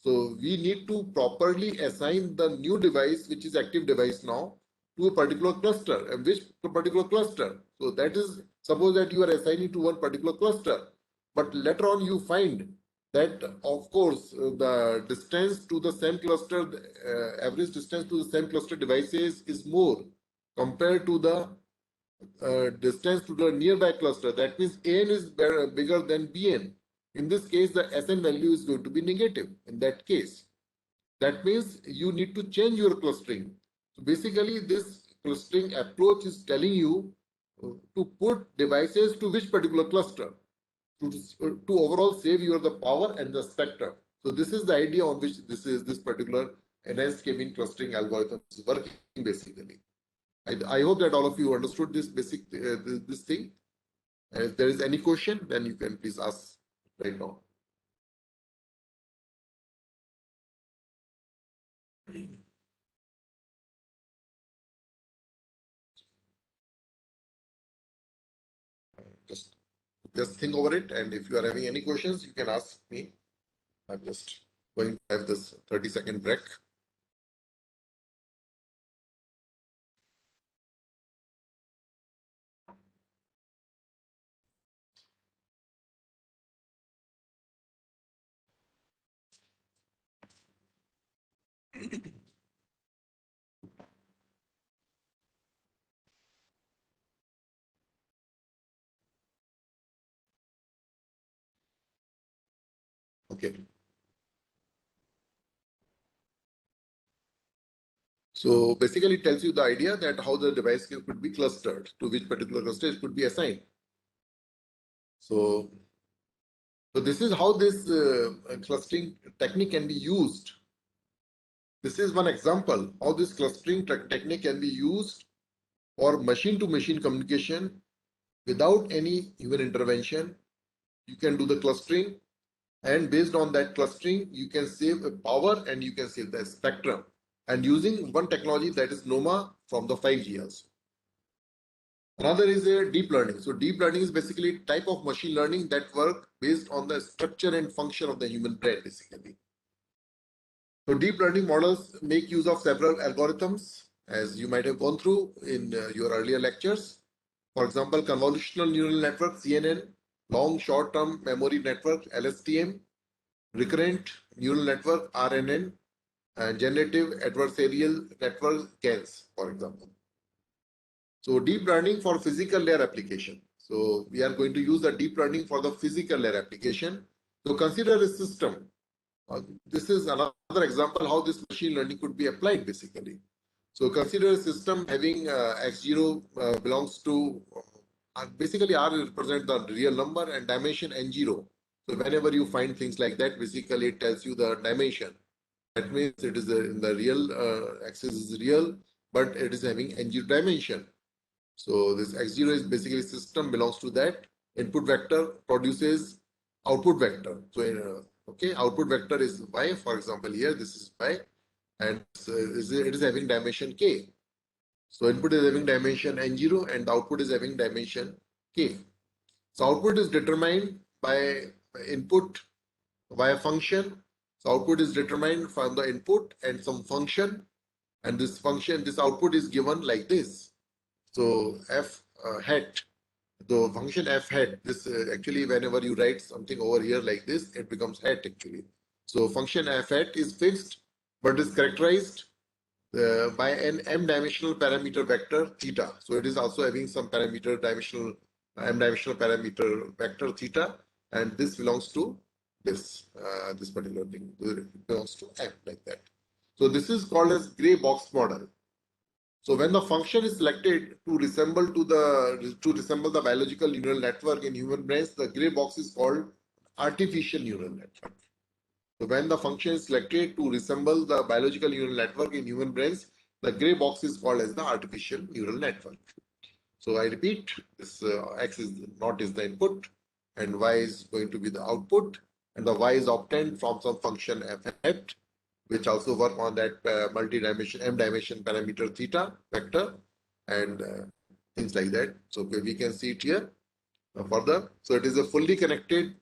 So we need to properly assign the new device, which is active device now, to a particular cluster. And which particular cluster? So that is, suppose that you are assigning to one particular cluster, but later on you find that of course the distance to the same cluster, average distance to the same cluster devices is more compared to the distance to the nearby cluster. That means an is bigger than bn. In this case, the Sn value is going to be negative in that case. That means you need to change your clustering. So basically, this clustering approach is telling you to put devices to which particular cluster to overall save your the power and the spectrum. So this is the idea on which this particular enhanced k-mean clustering algorithm is working basically. I hope that all of you understood this basic this thing. If there is any question, then you can please ask right now. Just think over it, and if you are having any questions, you can ask me. I'm just going to have this 30-second break. Okay. So basically, it tells you the idea that how the device could be clustered, to which particular cluster it could be assigned. So this is how this clustering technique can be used. This is one example how this clustering technique can be used for machine-to-machine communication without any human intervention. You can do the clustering, and based on that clustering, you can save power and you can save the spectrum. And using one technology, that is NOMA from the 5G also. Another is a deep learning. So deep learning is basically a type of machine learning that work based on the structure and function of the human brain basically. So deep learning models make use of several algorithms, as you might have gone through in your earlier lectures. For example, convolutional neural network, CNN, long short-term memory network, LSTM, recurrent neural network, RNN, and generative adversarial network, GANs, for example. So deep learning for physical layer application. So we are going to use the deep learning for the physical layer application. So consider a system. This is another example how this machine learning could be applied basically. So consider a system having x0 belongs to basically R represents the real number and dimension n0. So whenever you find things like that, basically it tells you the dimension. That means it is in the real axis is real, but it is having n0 dimension. So this x0 is basically system belongs to that. Input vector produces output vector. So okay, output vector is y. For example, here this is y, and it is having dimension k. So input is having dimension n0 and the output is having dimension k. So output is determined by input via function. So output is determined from the input and some function, and this function, this output is given like this. So f hat, the function f hat, this actually whenever you write something over here like this, it becomes hat actually. So function f hat is fixed, but is characterized by an m-dimensional parameter vector theta. So it is also having some parameter dimensional m-dimensional parameter vector theta, and this belongs to this this particular thing. It belongs to M, like that. So this is called as gray box model. So when the function is selected to resemble the biological neural network in human brains, the gray box is called artificial neural network. So when the function is selected to resemble the biological neural network in human brains, the gray box is called as the artificial neural network. So I repeat, this X is the input, and Y is going to be the output, and the Y is obtained from some function f hat, which also work on that multi-dimension m-dimension parameter theta vector, and things like that. So we can see it here further. So it is a fully connected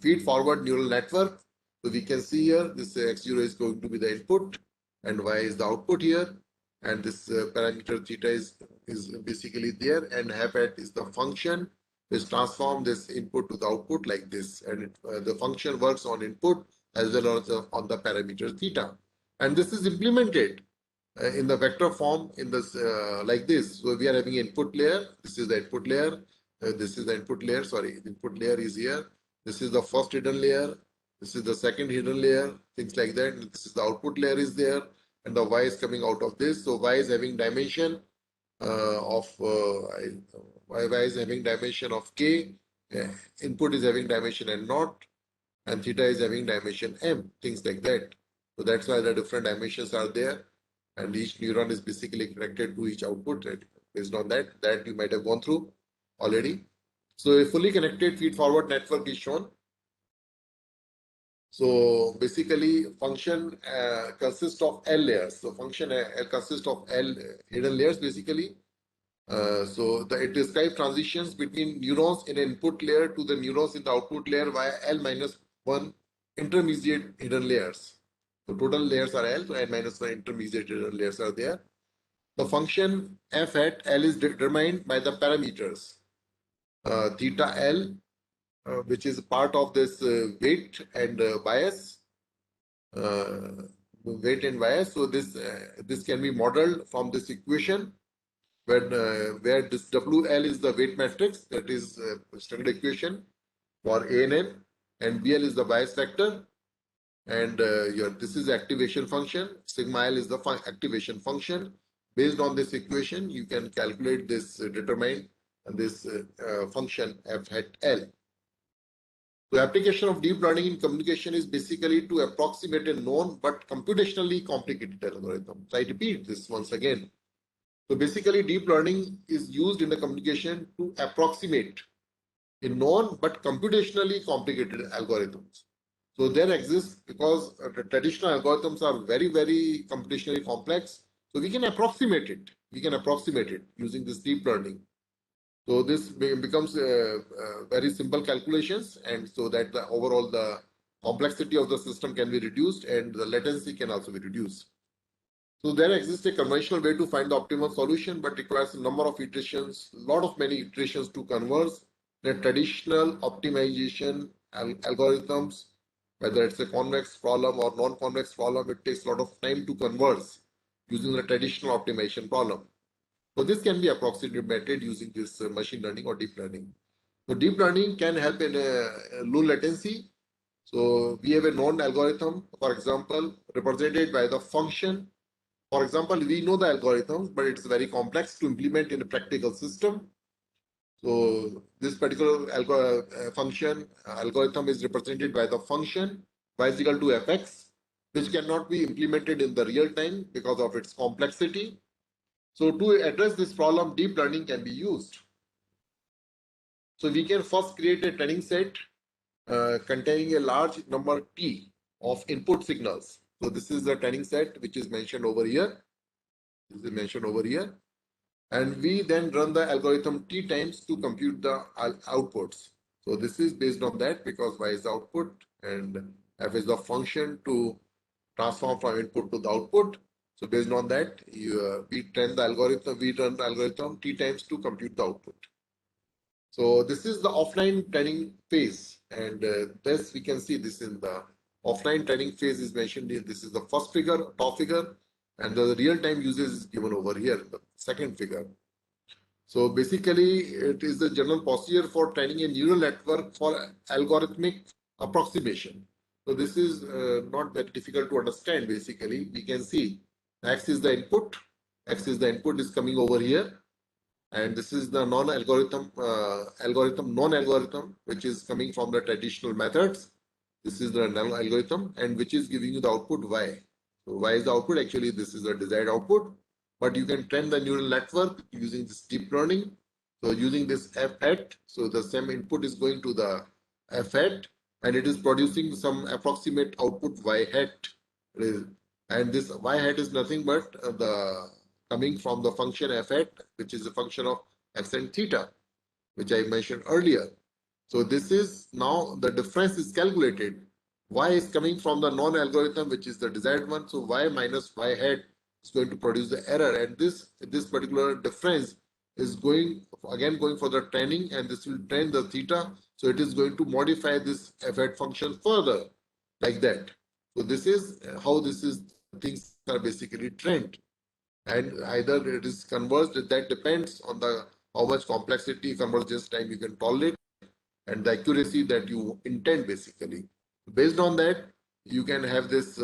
feed-forward neural network. So we can see here this x0 is going to be the input, and y is the output here, and this parameter theta is basically there, and f hat is the function which transform this input to the output like this, and the function works on input as well as on the parameter theta, and this is implemented in the vector form in this like this. So we are having input layer. This is the input layer. This is the input layer. Sorry, the input layer is here. This is the first hidden layer. This is the second hidden layer. Things like that. And this is the output layer is there, and the y is coming out of this. So y is having dimension of y is having dimension of k. Input is having dimension n naught, and theta is having dimension m. Things like that. So that's why the different dimensions are there, and each neuron is basically connected to each output. And based on that you might have gone through already. So a fully connected feed-forward network is shown. So basically, function consists of L layers. So function consists of L hidden layers basically. It describes transitions between neurons in input layer to the neurons in the output layer via L-1 intermediate hidden layers. So total layers are L, so N-1 intermediate hidden layers are there. The function f hat L is determined by the parameters theta L, which is part of this weight and bias. Weight and bias. So this can be modeled from this equation, where this WL is the weight matrix, that is standard equation for ANN, and BL is the bias factor, and this is the activation function. Sigma L is the activation function. Based on this equation, you can calculate this determine this function f hat L. The application of deep learning in communication is basically to approximate a known but computationally complicated algorithm. So I repeat this once again. So basically, deep learning is used in the communication to approximate a known but computationally complicated algorithms. So there exists, because the traditional algorithms are very, very computationally complex. So we can approximate it. We can approximate it using this deep learning. So this becomes very simple calculations, and so that the overall the complexity of the system can be reduced and the latency can also be reduced. So there exists a conventional way to find the optimal solution, but requires a number of iterations, many iterations to converge. The traditional optimization algorithms, whether it's a convex problem or non-convex problem, it takes a lot of time to converge using the traditional optimization problem. So this can be approximated using this machine learning or deep learning. So deep learning can help in low latency. So we have a known algorithm, for example, represented by the function. For example, we know the algorithm, but it's very complex to implement in a practical system. So this particular algorithm is represented by the function y is equal to fx, which cannot be implemented in the real time because of its complexity. So to address this problem, deep learning can be used. So we can first create a training set containing a large number T of input signals. So this is the training set which is mentioned over here. This is mentioned over here. And we then run the algorithm T times to compute the outputs. So this is based on that, because y is the output and f is the function to transform from input to the output. So based on that, we run the algorithm T times to compute the output. So this is the offline training phase, and this we can see this in the offline training phase is mentioned here. This is the first figure, top figure, and the real-time usage is given over here, the second figure. So basically, it is the general procedure for training a neural network for algorithmic approximation. So this is not very difficult to understand. Basically, we can see X is the input, X is the input is coming over here, and this is the non-algorithm, which is coming from the traditional methods. This is the null algorithm, and which is giving you the output Y. So Y is the output. Actually, this is the desired output. But you can train the neural network using this deep learning. So using this F hat, so the same input is going to the F hat, and it is producing some approximate output Y hat. And this Y hat is nothing but the coming from the function F hat, which is a function of x and theta, which I mentioned earlier. So this is now the difference is calculated. Y is coming from the non-algorithm, which is the desired one. So Y minus Y hat is going to produce the error. And this particular difference is going for the training, and this will train the theta. So it is going to modify this F hat function further like that. So this is how things are basically trained. And either it is converged, that depends on the how much complexity convergence time you can tolerate and the accuracy that you intend basically. Based on that, you can have this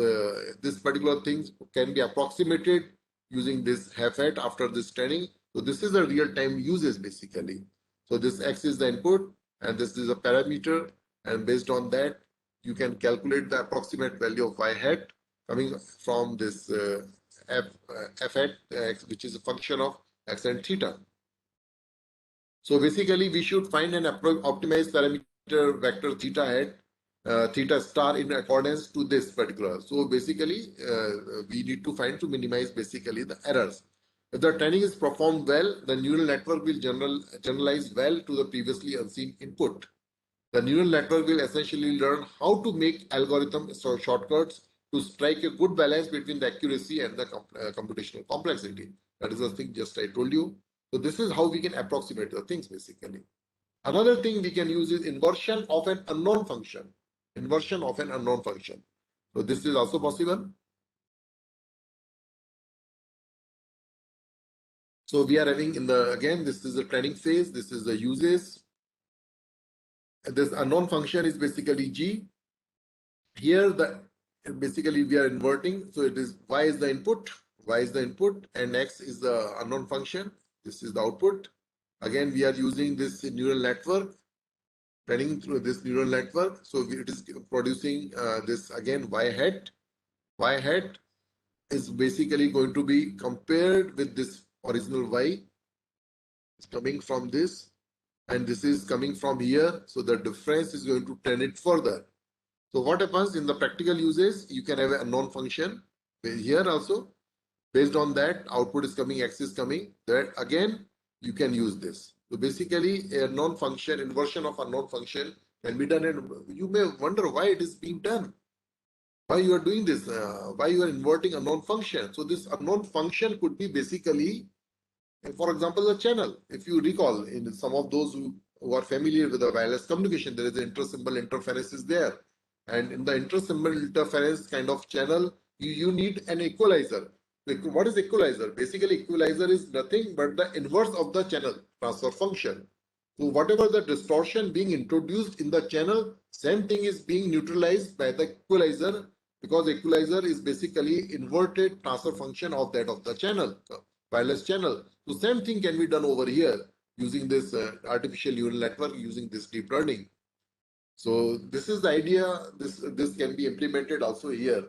particular things can be approximated using this hat after this training. So this is a real-time uses basically. So this X is the input and this is a parameter, and based on that, you can calculate the approximate value of Y hat coming from this F hat X, which is a function of X and theta. So basically, we should find an optimized parameter vector theta hat, theta star in accordance to this particular. So basically, we need to find to minimize basically the errors. If the training is performed well, the neural network will generalize well to the previously unseen input. The neural network will essentially learn how to make algorithm shortcuts to strike a good balance between the accuracy and the computational complexity. That is the thing just I told you. So this is how we can approximate the things basically. Another thing we can use is inversion of an unknown function. Inversion of an unknown function. So this is also possible. So we are having again, this is the training phase. This is the uses. This unknown function is basically G. Here basically we are inverting. So it is Y is the input, and X is the unknown function. This is the output. Again, we are using this neural network, running through this neural network. So it is producing this again Y hat. Y hat is basically going to be compared with this original Y. It's coming from this, and this is coming from here. So the difference is going to turn it further. So what happens in the practical uses, you can have a unknown function here also. Based on that, output is coming, X is coming. That again, you can use this. So basically, a known function, inversion of a known function can be done, and you may wonder why it is being done. Why you are doing this? Why you are inverting a known function? So this unknown function could be basically, for example, the channel. If you recall, in some of those who are familiar with the wireless communication, there is an inter-symbol interference is there. And in the inter-symbol interference kind of channel, you need an equalizer. What is equalizer? Basically, equalizer is nothing but the inverse of the channel transfer function. So whatever the distortion being introduced in the channel, same thing is being neutralized by the equalizer, because equalizer is basically inverted transfer function of that of the channel, wireless channel. So same thing can be done over here using this artificial neural network, using this deep learning. So this is the idea. This can be implemented also here.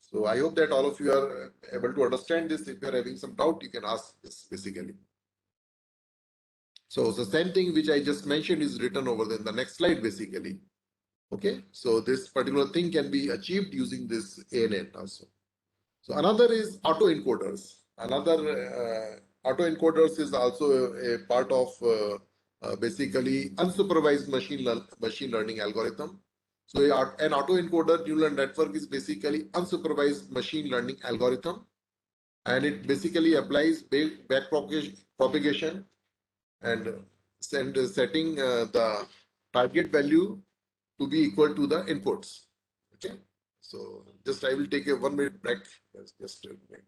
So I hope that all of you are able to understand this. If you are having some doubt, you can ask this basically. So the same thing which I just mentioned is written over in the next slide basically. Okay, so this particular thing can be achieved using this ANN also. So another is autoencoders. Another autoencoders is also a part of basically unsupervised machine learning algorithm. So an autoencoder neural network is basically unsupervised machine learning algorithm, and it basically applies back propagation and setting the target value to be equal to the inputs. Okay, so just I will take a 1 minute break. Just a minute.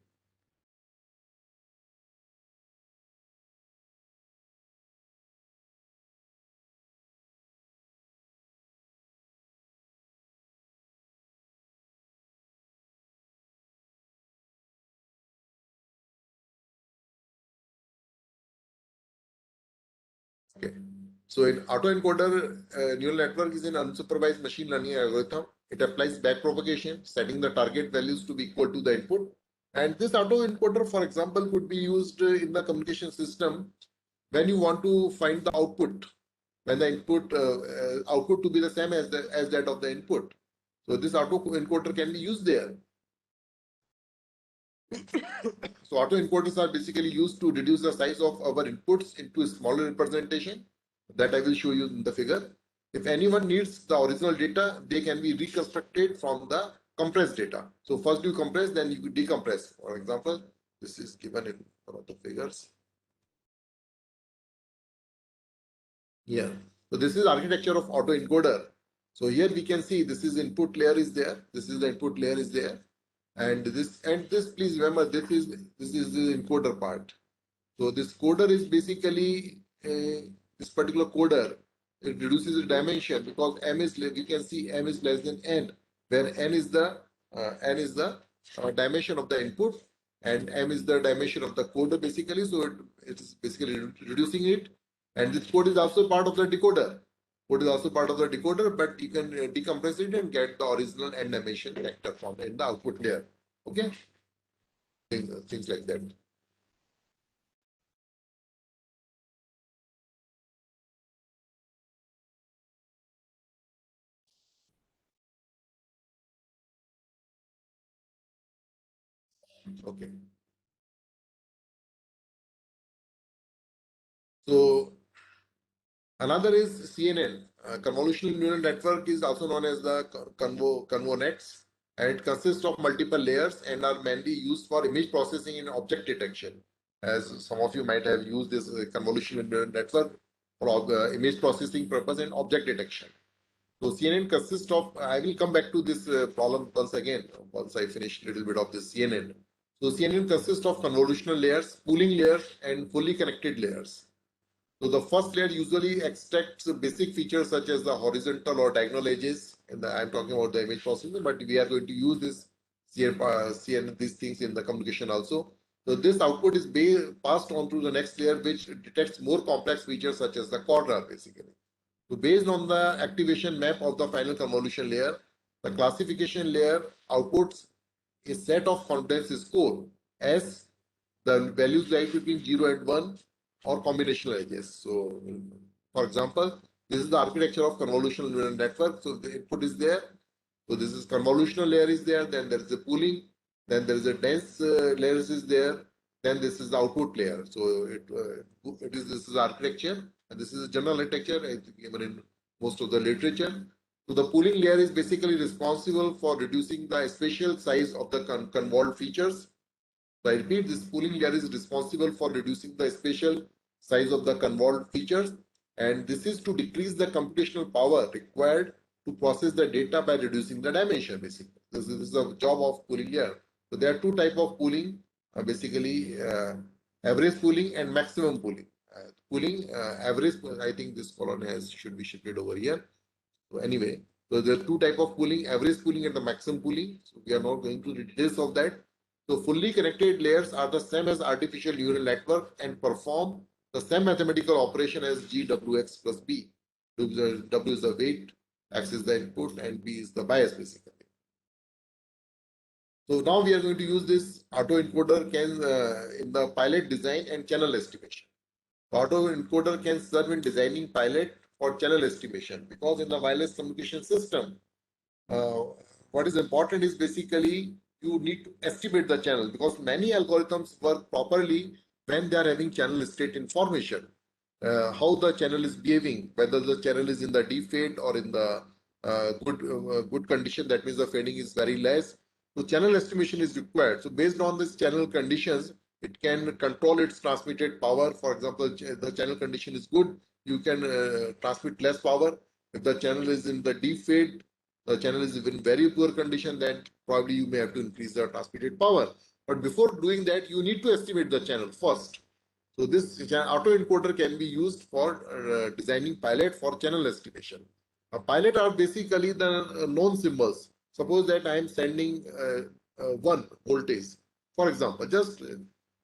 Okay. So in autoencoder, neural network is an unsupervised machine learning algorithm. It applies backpropagation, setting the target values to be equal to the input. And this autoencoder, for example, could be used in the communication system when you want to find the output, when the input output to be the same as that of the input. So this autoencoder can be used there. So autoencoders are basically used to reduce the size of our inputs into a smaller representation that I will show you in the figure. If anyone needs the original data, they can be reconstructed from the compressed data. So first you compress, then you decompress. For example, this is given in one of the figures. Yeah. So this is architecture of autoencoder. So here we can see this is input layer is there. This is the input layer is there. And this please remember this is the encoder part. So this coder is basically this particular coder. It reduces the dimension because m is we can see m is less than n, where n is the dimension of the input and m is the dimension of the coder basically. So it is basically reducing it, and this code is also part of the decoder. Code is also part of the decoder, but you can decompress it and get the original n dimension vector from in the output layer. Okay, things like that. Okay. So another is CNN. Convolutional neural network is also known as the convonets, and it consists of multiple layers and are mainly used for image processing and object detection. As some of you might have used this convolutional neural network for image processing purpose and object detection. So CNN consists of, I will come back to this problem once again, once I finish a little bit of this CNN. So CNN consists of convolutional layers, pooling layers, and fully connected layers. So the first layer usually extracts basic features such as the horizontal or diagonal edges. And I'm talking about the image processing, but we are going to use this CN these things in the communication also. So this output is passed on to the next layer, which detects more complex features such as the corner, basically. So based on the activation map of the final convolution layer, the classification layer outputs a set of confidence score as the values lie between 0 and 1 or combinational edges. So, for example, this is the architecture of convolutional neural network. So the input is there. So this is convolutional layer is there. Then there is a pooling. Then there is a dense layers is there. Then this is the output layer. So this is architecture, and this is a general architecture given in most of the literature. So the pooling layer is basically responsible for reducing the spatial size of the convolved features. So I repeat, this pooling layer is responsible for reducing the spatial size of the convolved features, and this is to decrease the computational power required to process the data by reducing the dimension. Basically, this is the job of pooling layer. So there are two types of pooling, basically average pooling and maximum pooling. Average, I think this column should be shifted over here. So anyway, so there are two types of pooling: average pooling and the maximum pooling. So we are not going to the details of that. So fully connected layers are the same as artificial neural network and perform the same mathematical operation as GWX plus B. W is the weight, X is the input, and B is the bias basically. So now we are going to use this autoencoder in the pilot design and channel estimation. Autoencoder can serve in designing pilot for channel estimation because in the wireless communication system, uh, what is important is basically you need to estimate the channel because many algorithms work properly when they are having channel state information. How the channel is behaving, whether the channel is in the deep fade or in the good condition, that means the fading is very less. So channel estimation is required. So based on this channel conditions, it can control its transmitted power. For example, the channel condition is good, you can transmit less power. If the channel is in the deep fade, the channel is in very poor condition, then probably you may have to increase the transmitted power. But before doing that, you need to estimate the channel first. So this autoencoder can be used for designing pilot for channel estimation. A pilot are basically the known symbols. Suppose that I am sending 1 voltage, for example, just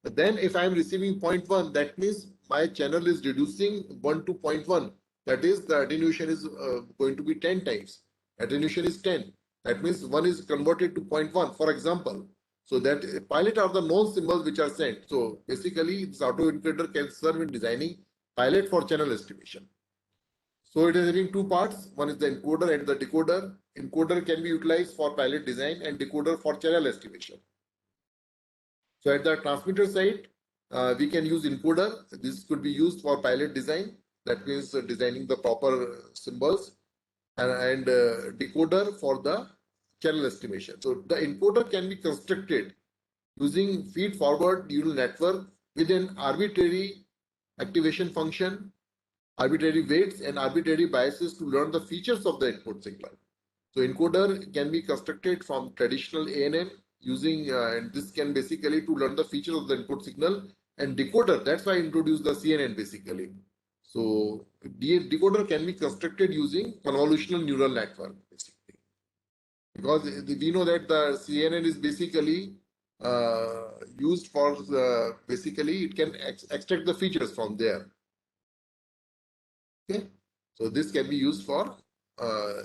then if I am receiving 0.1, that means my channel is reducing 1 to 0.1. That is, the attenuation is going to be 10 times. Attenuation is 10. That means 1 is converted to 0.1, for example. So that pilot are the known symbols which are sent. So basically, this autoencoder can serve in designing pilot for channel estimation. So it is having two parts. One is the encoder and the decoder. Encoder can be utilized for pilot design and decoder for channel estimation. So at the transmitter side, we can use encoder. This could be used for pilot design. That means designing the proper symbols, and decoder for the channel estimation. So the encoder can be constructed using feed-forward neural network with an arbitrary activation function, arbitrary weights, and arbitrary biases to learn the features of the input signal. So encoder can be constructed from traditional ANN using, and this can basically to learn the features of the input signal, and decoder. That's why I introduced the CNN basically. So decoder can be constructed using convolutional neural network basically, because we know that the CNN is basically used for basically it can extract the features from there. Okay, so this can be used for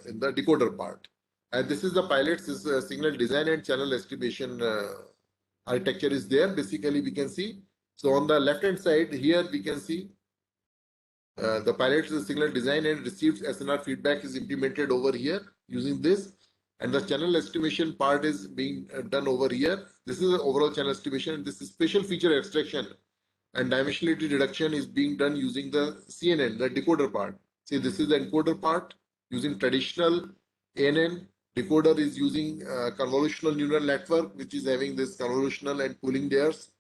in the decoder part. And this is the pilot's signal design and channel estimation architecture is there. Basically, we can see. So on the left hand side here, we can see the pilot's signal design and received SNR feedback is implemented over here using this. And the channel estimation part is being done over here. This is the overall channel estimation. This is special feature extraction and dimensionality reduction is being done using the CNN, the decoder part. See, this is the encoder part using traditional ANN. Decoder is using convolutional neural network, which is having this convolutional and pooling layers.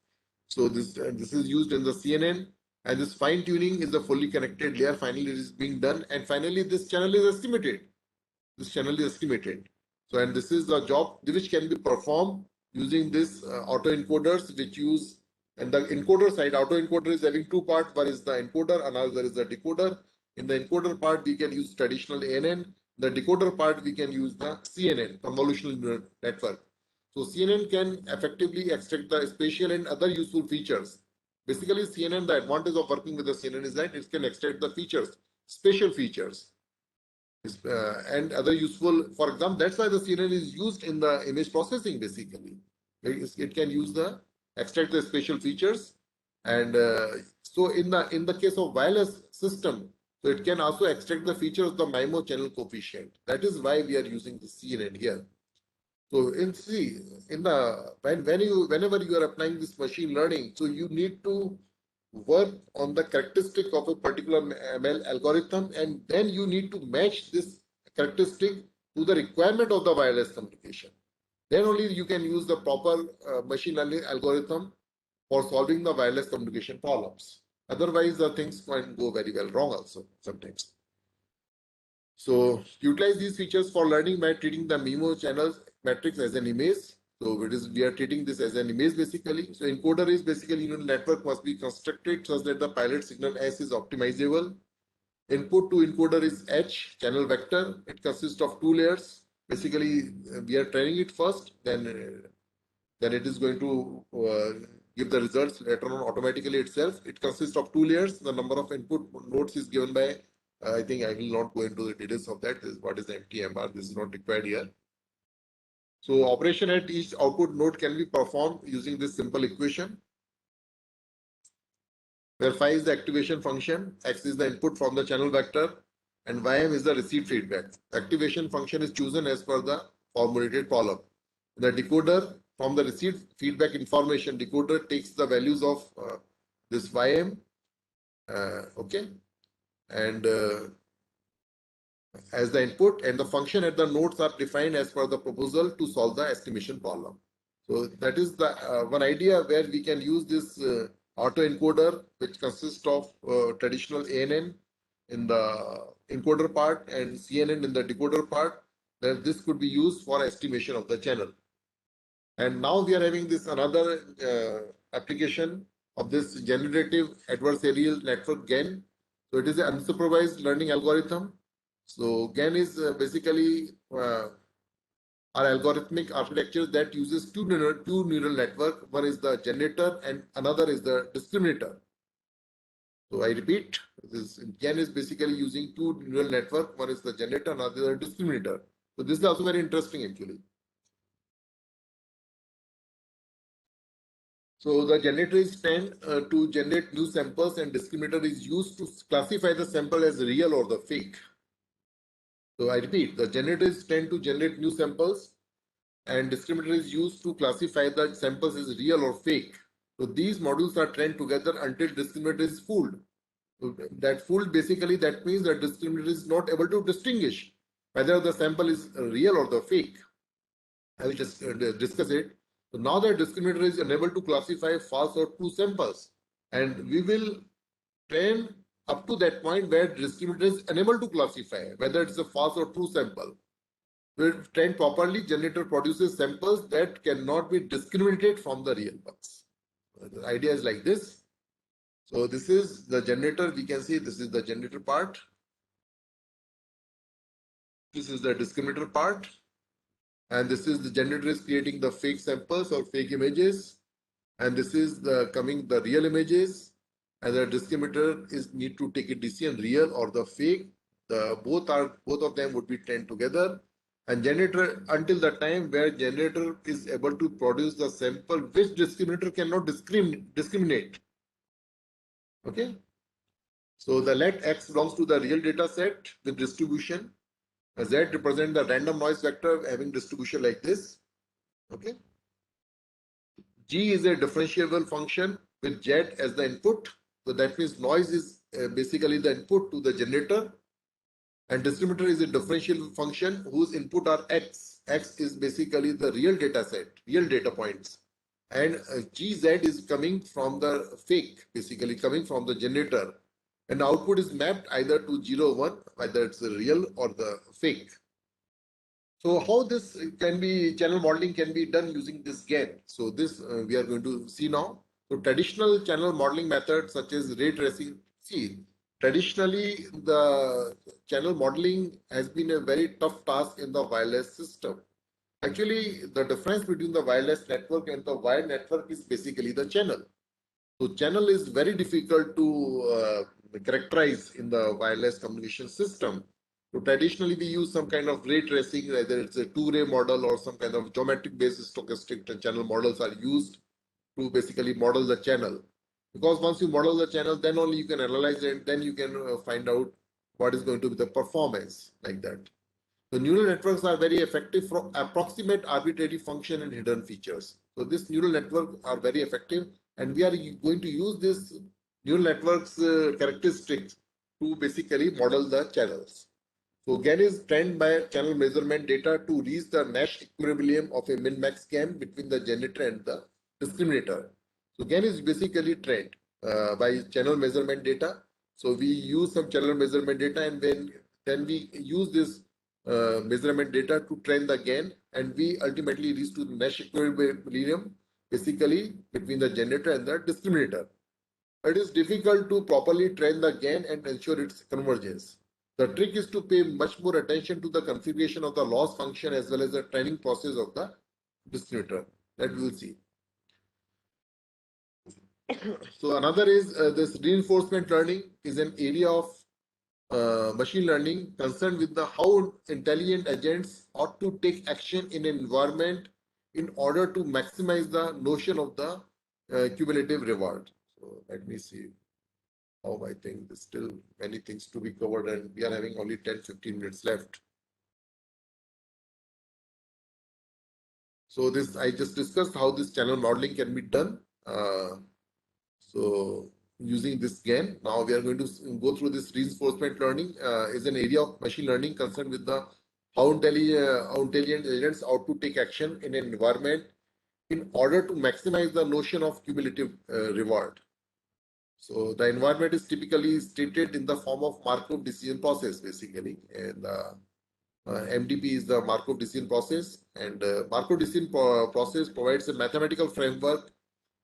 So this is used in the CNN, and this fine tuning is the fully connected layer. Finally, it is being done, and finally, this channel is estimated. This channel is estimated. So, and this is the job which can be performed using this autoencoders, which use, and the encoder side, autoencoder is having two parts. One is the encoder, another is the decoder. In the encoder part, we can use traditional ANN. The decoder part, we can use the CNN, convolutional neural network. So CNN can effectively extract the spatial and other useful features. Basically, CNN, the advantage of working with the CNN is that it can extract the features, spatial features, and other useful. For example, that's why the CNN is used in the image processing. Basically, it can use the extract the spatial features, and so in the case of wireless system, so it can also extract the features of the MIMO channel coefficient. That is why we are using the CNN here. So in see in the whenever you are applying this machine learning, so you need to work on the characteristic of a particular ML algorithm, and then you need to match this characteristic to the requirement of the wireless communication. Then only you can use the proper machine learning algorithm for solving the wireless communication problems. Otherwise, the things can go very well wrong also sometimes. So utilize these features for learning by treating the MIMO channels matrix as an image. So we are treating this as an image basically. So encoder is basically neural network must be constructed such that the pilot signal S is optimizable. Input to encoder is H channel vector. It consists of two layers. Basically, we are training it first, then it is going to give the results later on automatically itself. It consists of two layers. The number of input nodes is given by I think I will not go into the details of that. This is what is the MTMR. This is not required here. So operation at each output node can be performed using this simple equation, where phi is the activation function, x is the input from the channel vector, and ym is the received feedback. Activation function is chosen as per the formulated problem. The decoder from the received feedback information, decoder takes the values of this ym, okay, and as the input, and the function at the nodes are defined as per the proposal to solve the estimation problem. So that is the one idea where we can use this autoencoder, which consists of traditional ANN in the encoder part and CNN in the decoder part. That this could be used for estimation of the channel. And now we are having this another application of this generative adversarial network GAN. So it is an unsupervised learning algorithm. So GAN is basically our algorithmic architecture that uses two neural network. One is the generator and another is the discriminator. So I repeat, this GAN is basically using two neural network. One is the generator, another the discriminator. So this is also very interesting actually. So the generator is trained to generate new samples, and discriminator is used to classify the sample as real or the fake. So I repeat, the generator is trained to generate new samples, and discriminator is used to classify the samples as real or fake. So these modules are trained together until discriminator is fooled. So that fooled basically that means that discriminator is not able to distinguish whether the sample is real or the fake. I will just discuss it. So now the discriminator is unable to classify false or true samples, and we will train up to that point where discriminator is unable to classify whether it's a false or true sample. When trained properly, generator produces samples that cannot be discriminated from the real ones. The idea is like this. So this is the generator. We can see this is the generator part. This is the discriminator part. And this is the generator is creating the fake samples or fake images. And this is the real images. And the discriminator is need to take a decision real or the fake. Both of them would be trained together. And generator until the time where generator is able to produce the sample which discriminator cannot discriminate. Okay. So the let X belongs to the real data set with distribution. Z represent the random noise vector having distribution like this. Okay. G is a differentiable function with Z as the input. So that means noise is basically the input to the generator. And discriminator is a differential function whose input are X. X is basically the real data set, real data points. And GZ is coming from the fake, basically coming from the generator. And the output is mapped either to 0, 1, whether it's the real or the fake. So how this can be, channel modeling can be done using this GAN. So this we are going to see now. So traditional channel modeling methods such as ray tracing, see, traditionally the channel modeling has been a very tough task in the wireless system. Actually, the difference between the wireless network and the wired network is basically the channel. So channel is very difficult to characterize in the wireless communication system. So traditionally we use some kind of ray tracing, whether it's a two-ray model or some kind of geometric based stochastic channel models are used to basically model the channel. Because once you model the channel, then only you can analyze it, then you can find out what is going to be the performance like that. The neural networks are very effective for approximate arbitrary function and hidden features. So this neural network are very effective, and we are going to use this neural networks characteristics to basically model the channels. So GAN is trained by channel measurement data to reach the Nash equilibrium of a min-max GAN between the generator and the discriminator. So GAN is basically trained by channel measurement data. So we use some channel measurement data, and then we use this measurement data to train the GAN, and we ultimately reach to the Nash equilibrium basically between the generator and the discriminator. It is difficult to properly train the GAN and ensure its convergence. The trick is to pay much more attention to the configuration of the loss function as well as the training process of the discriminator. That we will see. So another is this reinforcement learning is an area of machine learning concerned with the how intelligent agents ought to take action in an environment in order to maximize the notion of the cumulative reward. So let me see. Oh, I think there's still many things to be covered, and we are having only 10-15 minutes left. So this, I just discussed how this channel modeling can be done. So using this GAN, now we are going to go through this reinforcement learning is an area of machine learning concerned with the how intelligent agents ought to take action in an environment in order to maximize the notion of cumulative reward. So the environment is typically stated in the form of Markov decision process, basically, and MDP is the Markov decision process, and Markov decision process provides a mathematical framework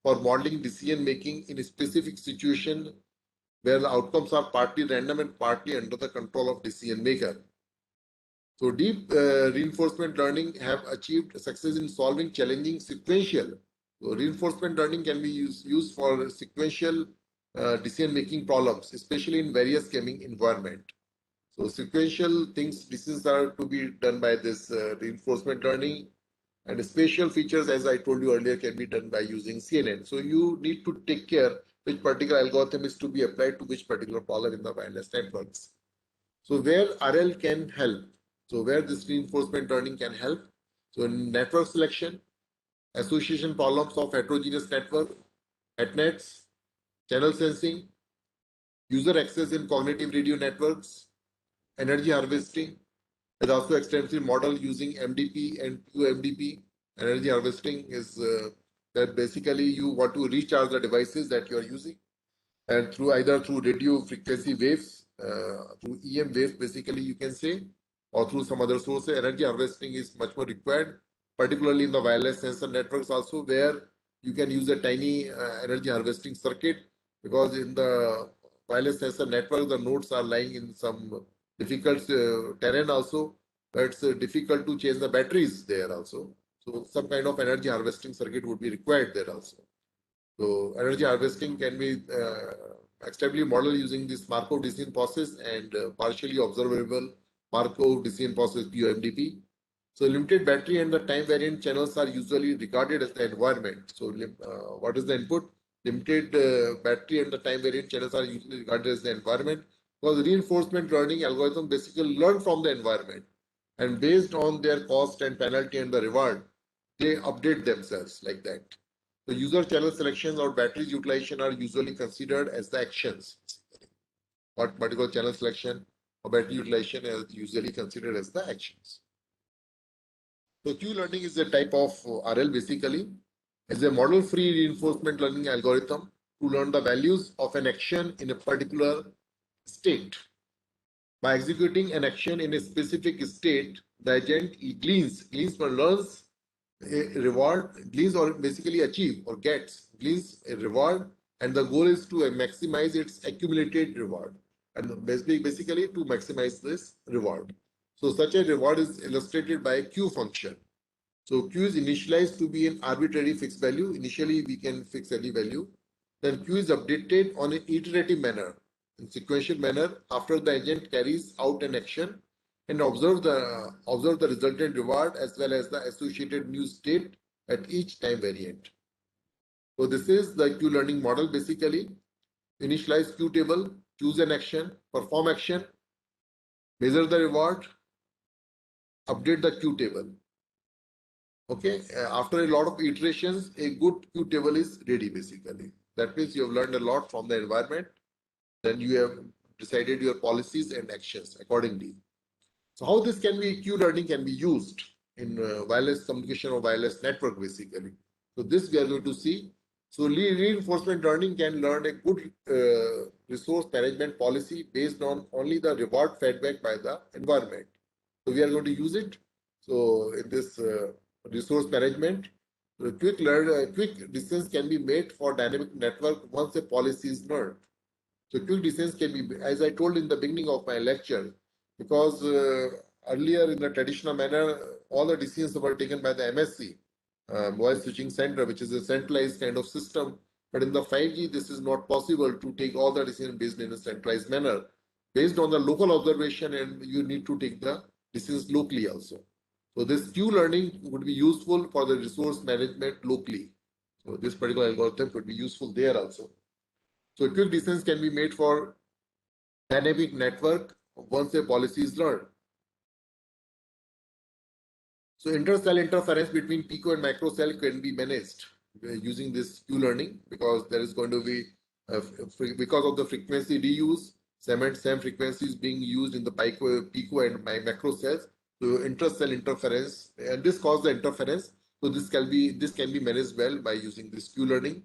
for modeling decision making in a specific situation where the outcomes are partly random and partly under the control of decision maker. So deep reinforcement learning have achieved success in solving challenging sequential. So reinforcement learning can be used for sequential decision-making problems, especially in various gaming environment. So sequential decisions are to be done by this reinforcement learning, and spatial features, as I told you earlier, can be done by using CNN. So you need to take care which particular algorithm is to be applied to which particular problem in the wireless networks. So where RL can help, so where this reinforcement learning can help, so in network selection, association problems of heterogeneous network, ATNets, channel sensing, user access in cognitive radio networks, energy harvesting. There's also extensive model using MDP and QMDP. Energy harvesting is that basically you want to recharge the devices that you are using, and through either through radio frequency waves, through EM waves, basically you can say, or through some other source. Energy harvesting is much more required, particularly in the wireless sensor networks also, where you can use a tiny energy harvesting circuit, because in the wireless sensor network, the nodes are lying in some difficult terrain also. It's difficult to change the batteries there also. So some kind of energy harvesting circuit would be required there also. So energy harvesting can be extensively modeled using this Markov decision process and partially observable Markov decision process POMDP. So limited battery and the time variant channels are usually regarded as the environment. So what is the input? Limited battery and the time variant channels are usually regarded as the environment, because reinforcement learning algorithm basically learn from the environment, and based on their cost and penalty and the reward, they update themselves like that. So user channel selections or batteries utilization are usually considered as the actions. What particular channel selection or battery utilization is usually considered as the actions. So Q-learning is a type of RL basically. It's a model-free reinforcement learning algorithm to learn the values of an action in a particular state. By executing an action in a specific state, the agent gleans or learns a reward, gleans or basically achieve or gleans a reward, and the goal is to maximize its accumulated reward, and basically to maximize this reward. So such a reward is illustrated by a Q function. So Q is initialized to be an arbitrary fixed value. Initially, we can fix any value. Then Q is updated on an iterative manner, in sequential manner, after the agent carries out an action, and observe the resultant reward as well as the associated new state at each time variant. So this is the Q learning model basically. Initialize Q table, choose an action, perform action, measure the reward, update the Q table. Okay, after a lot of iterations, a good Q table is ready basically. That means you have learned a lot from the environment. Then you have decided your policies and actions accordingly. So how this can be, Q learning can be used in wireless communication or wireless network basically. So this we are going to see. So reinforcement learning can learn a good resource management policy based on only the reward feedback by the environment. So we are going to use it. So in this resource management, quick decisions can be made for dynamic network once a policy is learned. So quick decisions can be, as I told in the beginning of my lecture, because earlier in the traditional manner, all the decisions were taken by the MSC, Mobile Switching Center, which is a centralized kind of system. But in the 5G, this is not possible to take all the decisions based in a centralized manner, based on the local observation, and you need to take the decisions locally also. So this Q learning would be useful for the resource management locally. So this particular algorithm could be useful there also. So quick decisions can be made for dynamic network once a policy is learned. So intercell interference between pico and microcell can be managed using this Q learning, because there is going to be because of the frequency reuse, same frequencies being used in the pico and macrocells. So intercell interference, and this causes the interference. So this can be managed well by using this Q learning.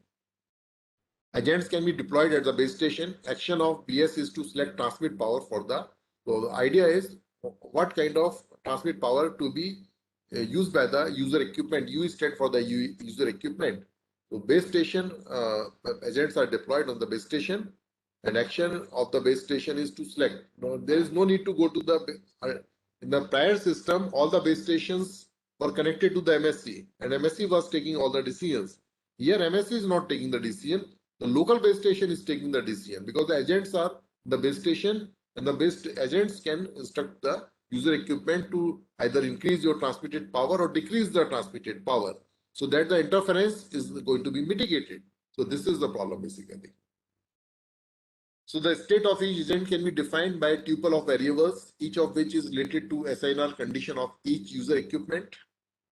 Agents can be deployed at the base station. Action of BS is to select transmit power for the. So the idea is what kind of transmit power to be used by the user equipment. U is stand for the user equipment. So base station agents are deployed on the base station, and action of the base station is to select. Now, there is no need to go to the in the prior system. All the base stations were connected to the MSC, and MSC was taking all the decisions. Here MSC is not taking the decision. The local base station is taking the decision because the agents are the base station and the base agents can instruct the user equipment to either increase your transmitted power or decrease the transmitted power so that the interference is going to be mitigated. So this is the problem basically. So the state of each agent can be defined by a tuple of variables, each of which is related to SNR condition of each user equipment.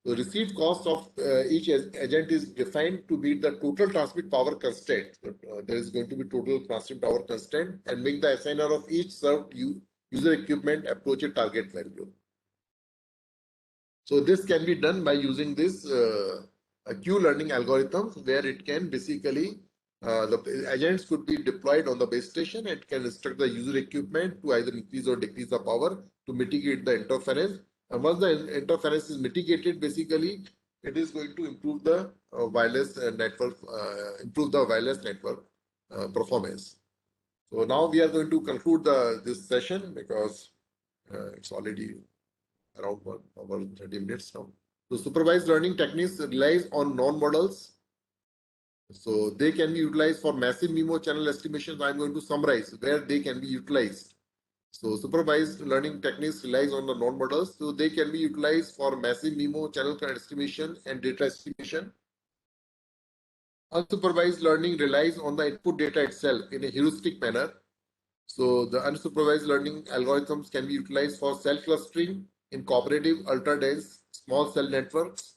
The received cost of each agent is defined to meet the total transmit power constraint. There is going to be total transmit power constraint and make the SNR of each served user equipment approach a target value. So this can be done by using this Q-learning algorithm where it can basically the agents could be deployed on the base station. It can instruct the user equipment to either increase or decrease the power to mitigate the interference. And once the interference is mitigated, basically it is going to improve the wireless network, performance. So now we are going to conclude this session because it's already around 1 hour 30 minutes now. So supervised learning techniques relies on non-models. So they can be utilized for massive MIMO channel estimations. I'm going to summarize where they can be utilized. So supervised learning techniques relies on the non-models. So they can be utilized for massive MIMO channel estimation and data estimation. Unsupervised learning relies on the input data itself in a heuristic manner. So the unsupervised learning algorithms can be utilized for cell clustering in cooperative ultra-dense small cell networks.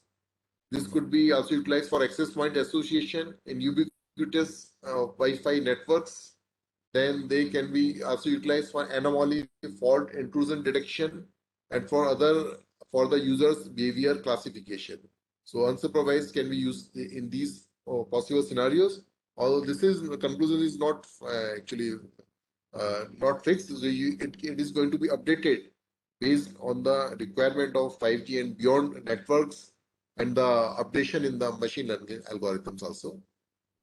This could be also utilized for access point association in ubiquitous Wi-Fi networks. Then they can be also utilized for anomaly fault intrusion detection and for the user's behavior classification. So unsupervised can be used in these possible scenarios. Although this is the conclusion is not actually not fixed, so it is going to be updated based on the requirement of 5G and beyond networks and the updation in the machine learning algorithms also.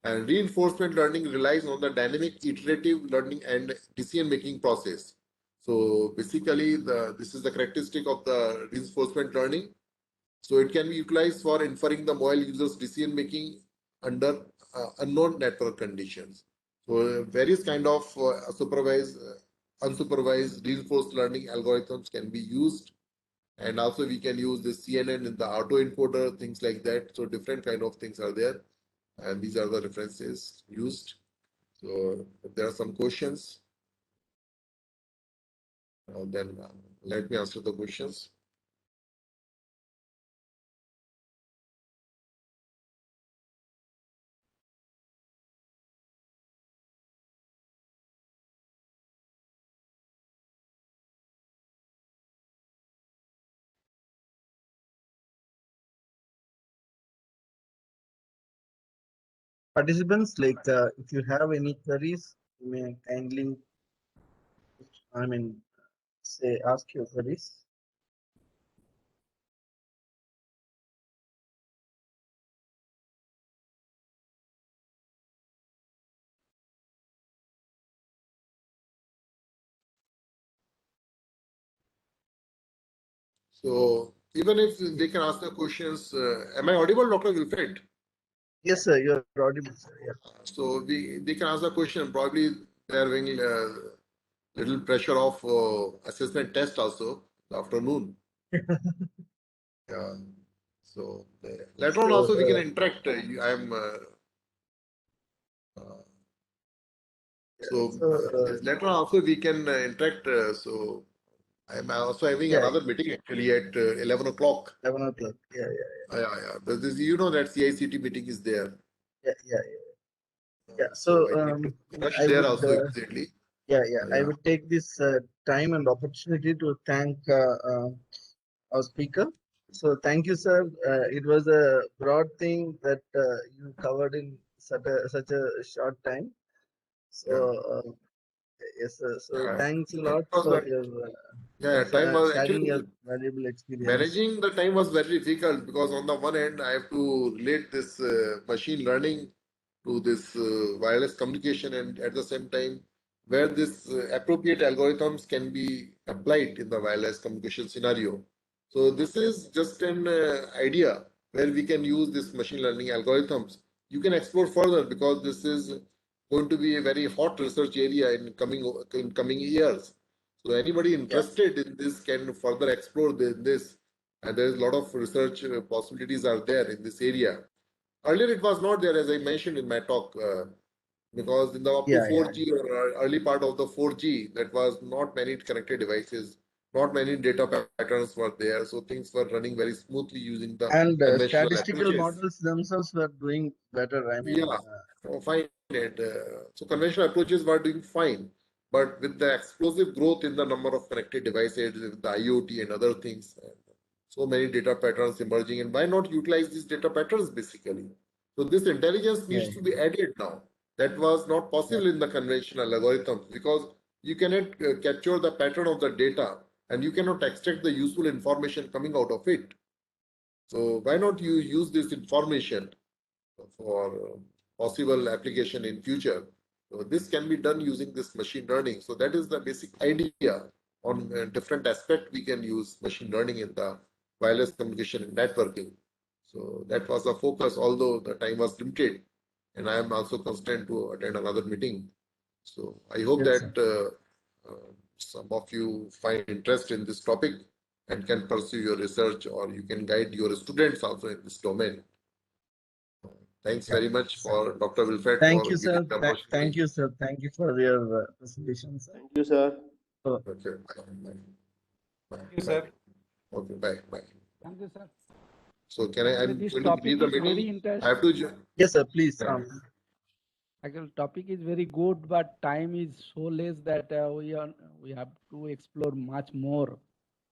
And reinforcement learning relies on the dynamic iterative learning and decision making process. So basically this is the characteristic of the reinforcement learning. So it can be utilized for inferring the mobile user's decision making under unknown network conditions. So various kind of unsupervised reinforced learning algorithms can be used. And also we can use the CNN in the autoencoder, things like that. So different kind of things are there. And these are the references used. So if there are some questions, then let me answer the questions. Participants, if you have any queries, you may kindly, say, ask your queries. So even if they can ask the questions, am I audible, Dr. Wilfred? Yes, sir, you are audible, sir. Yeah. So they can ask the question. Probably they are having little pressure of assessment test also in the afternoon. Yeah. So later on also we can interact. I am. Later on also we can interact. So I am also having another meeting actually at 11 o'clock. 11 o'clock. Yeah. This, you know that CICT meeting is there. Yeah. So I there would, also exactly. I would take this time and opportunity to thank our speaker. So thank you, sir. It was a broad thing that you covered in such a short time. So yes, sir. So thanks a lot for your time was sharing actually your valuable experience. Managing the time was very difficult because on the one hand I have to relate this machine learning to this wireless communication, and at the same time where this appropriate algorithms can be applied in the wireless communication scenario. So this is just an idea where we can use this machine learning algorithms. You can explore further because this is going to be a very hot research area in coming years. So anybody interested in this can further explore this, and there is a lot of research possibilities are there in this area. Earlier, it was not there, as I mentioned in my talk, because in the up to Yeah, yeah. 4G or early part of the 4G, that was not many connected devices, not many data patterns were there, so things were running very smoothly using the And conventional statistical approaches. models themselves were doing better. I mean, Yeah, fine. So conventional approaches were doing fine, but with the explosive growth in the number of connected devices, with the IoT and other things, so many data patterns emerging, and why not utilize these data patterns basically? So this intelligence yeah, needs to be added now. That was not yeah, possible in the conventional algorithms because you cannot capture the pattern of the data and you cannot extract the useful information coming out of it. So why not you use this information for possible application in future? So this can be done using this machine learning. So that is the basic idea. On different aspect we can use machine learning in the wireless communication and networking. So that was the focus, although the time was limited, and I am also constrained to attend another meeting. So I hope yes, sir. that some of you find interest in this topic and can pursue your research, or you can guide your students also in this domain. Thanks Yeah. very much for Dr. Wilfred Thank for you, giving sir. the Thank opportunity. you, sir. Thank you for your presentation, sir. Thank you, sir. So, Okay, bye. Bye. Thank you, Bye. sir. Okay, bye. Thank you, sir. So can I? Actually, I'm this going to leave topic the is very meeting. I interesting. have to. yes, sir. Please. Yeah. Actually, topic is very good, but time is so less that we have to explore much more.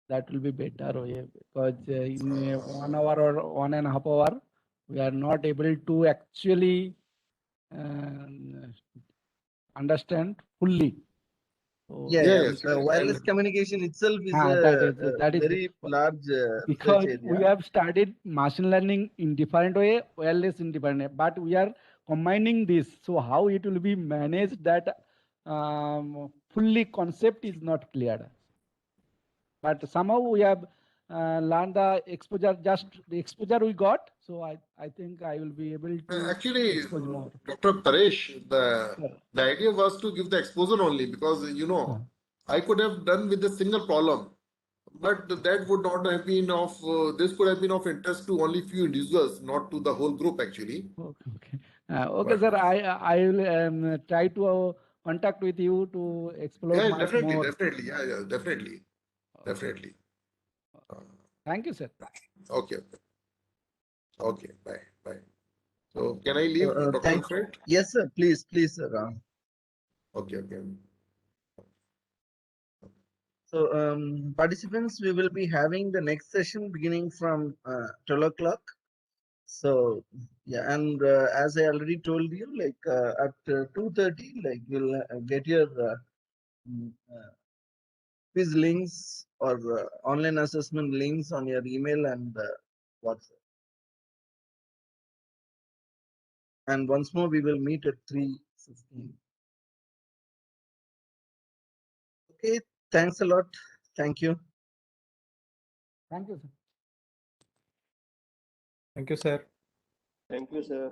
That will be better way because in 1 hour or 1.5 hour, we are not able to actually understand fully. So, Yeah, Yeah, yeah. yes, yes. Wireless And communication itself is that is very large because research we area. have studied machine learning in different way, wireless in different way, but we are combining this. So how it will be managed, that fully concept is not clear. But somehow we have learned the exposure, just the exposure we got. So I think I will be able to actually, expose more. Dr. Paresh, Sir. the idea was to give the exposure only because I could have done with a single problem, but that would not have been of. This could have been of interest to only few individuals, not to the whole group actually. Okay, okay. Okay, But sir. I will try to contact with you to explore yeah, much more. definitely, yeah, definitely. Uh, Thank you, sir. okay, bye. So can I leave, Dr. Thank. Wilfred? Yes, sir. Please, sir. Okay. So, participants, we will be having the next session beginning from 12 o'clock. So, yeah, and as I already told you, like at 2:30, like you'll get your mm, quiz links or online assessment links on your email and WhatsApp. And once more, we will meet at 3:15. Okay, thanks a lot. Thank you. Thank you, sir. Thank you, sir. Thank you, sir.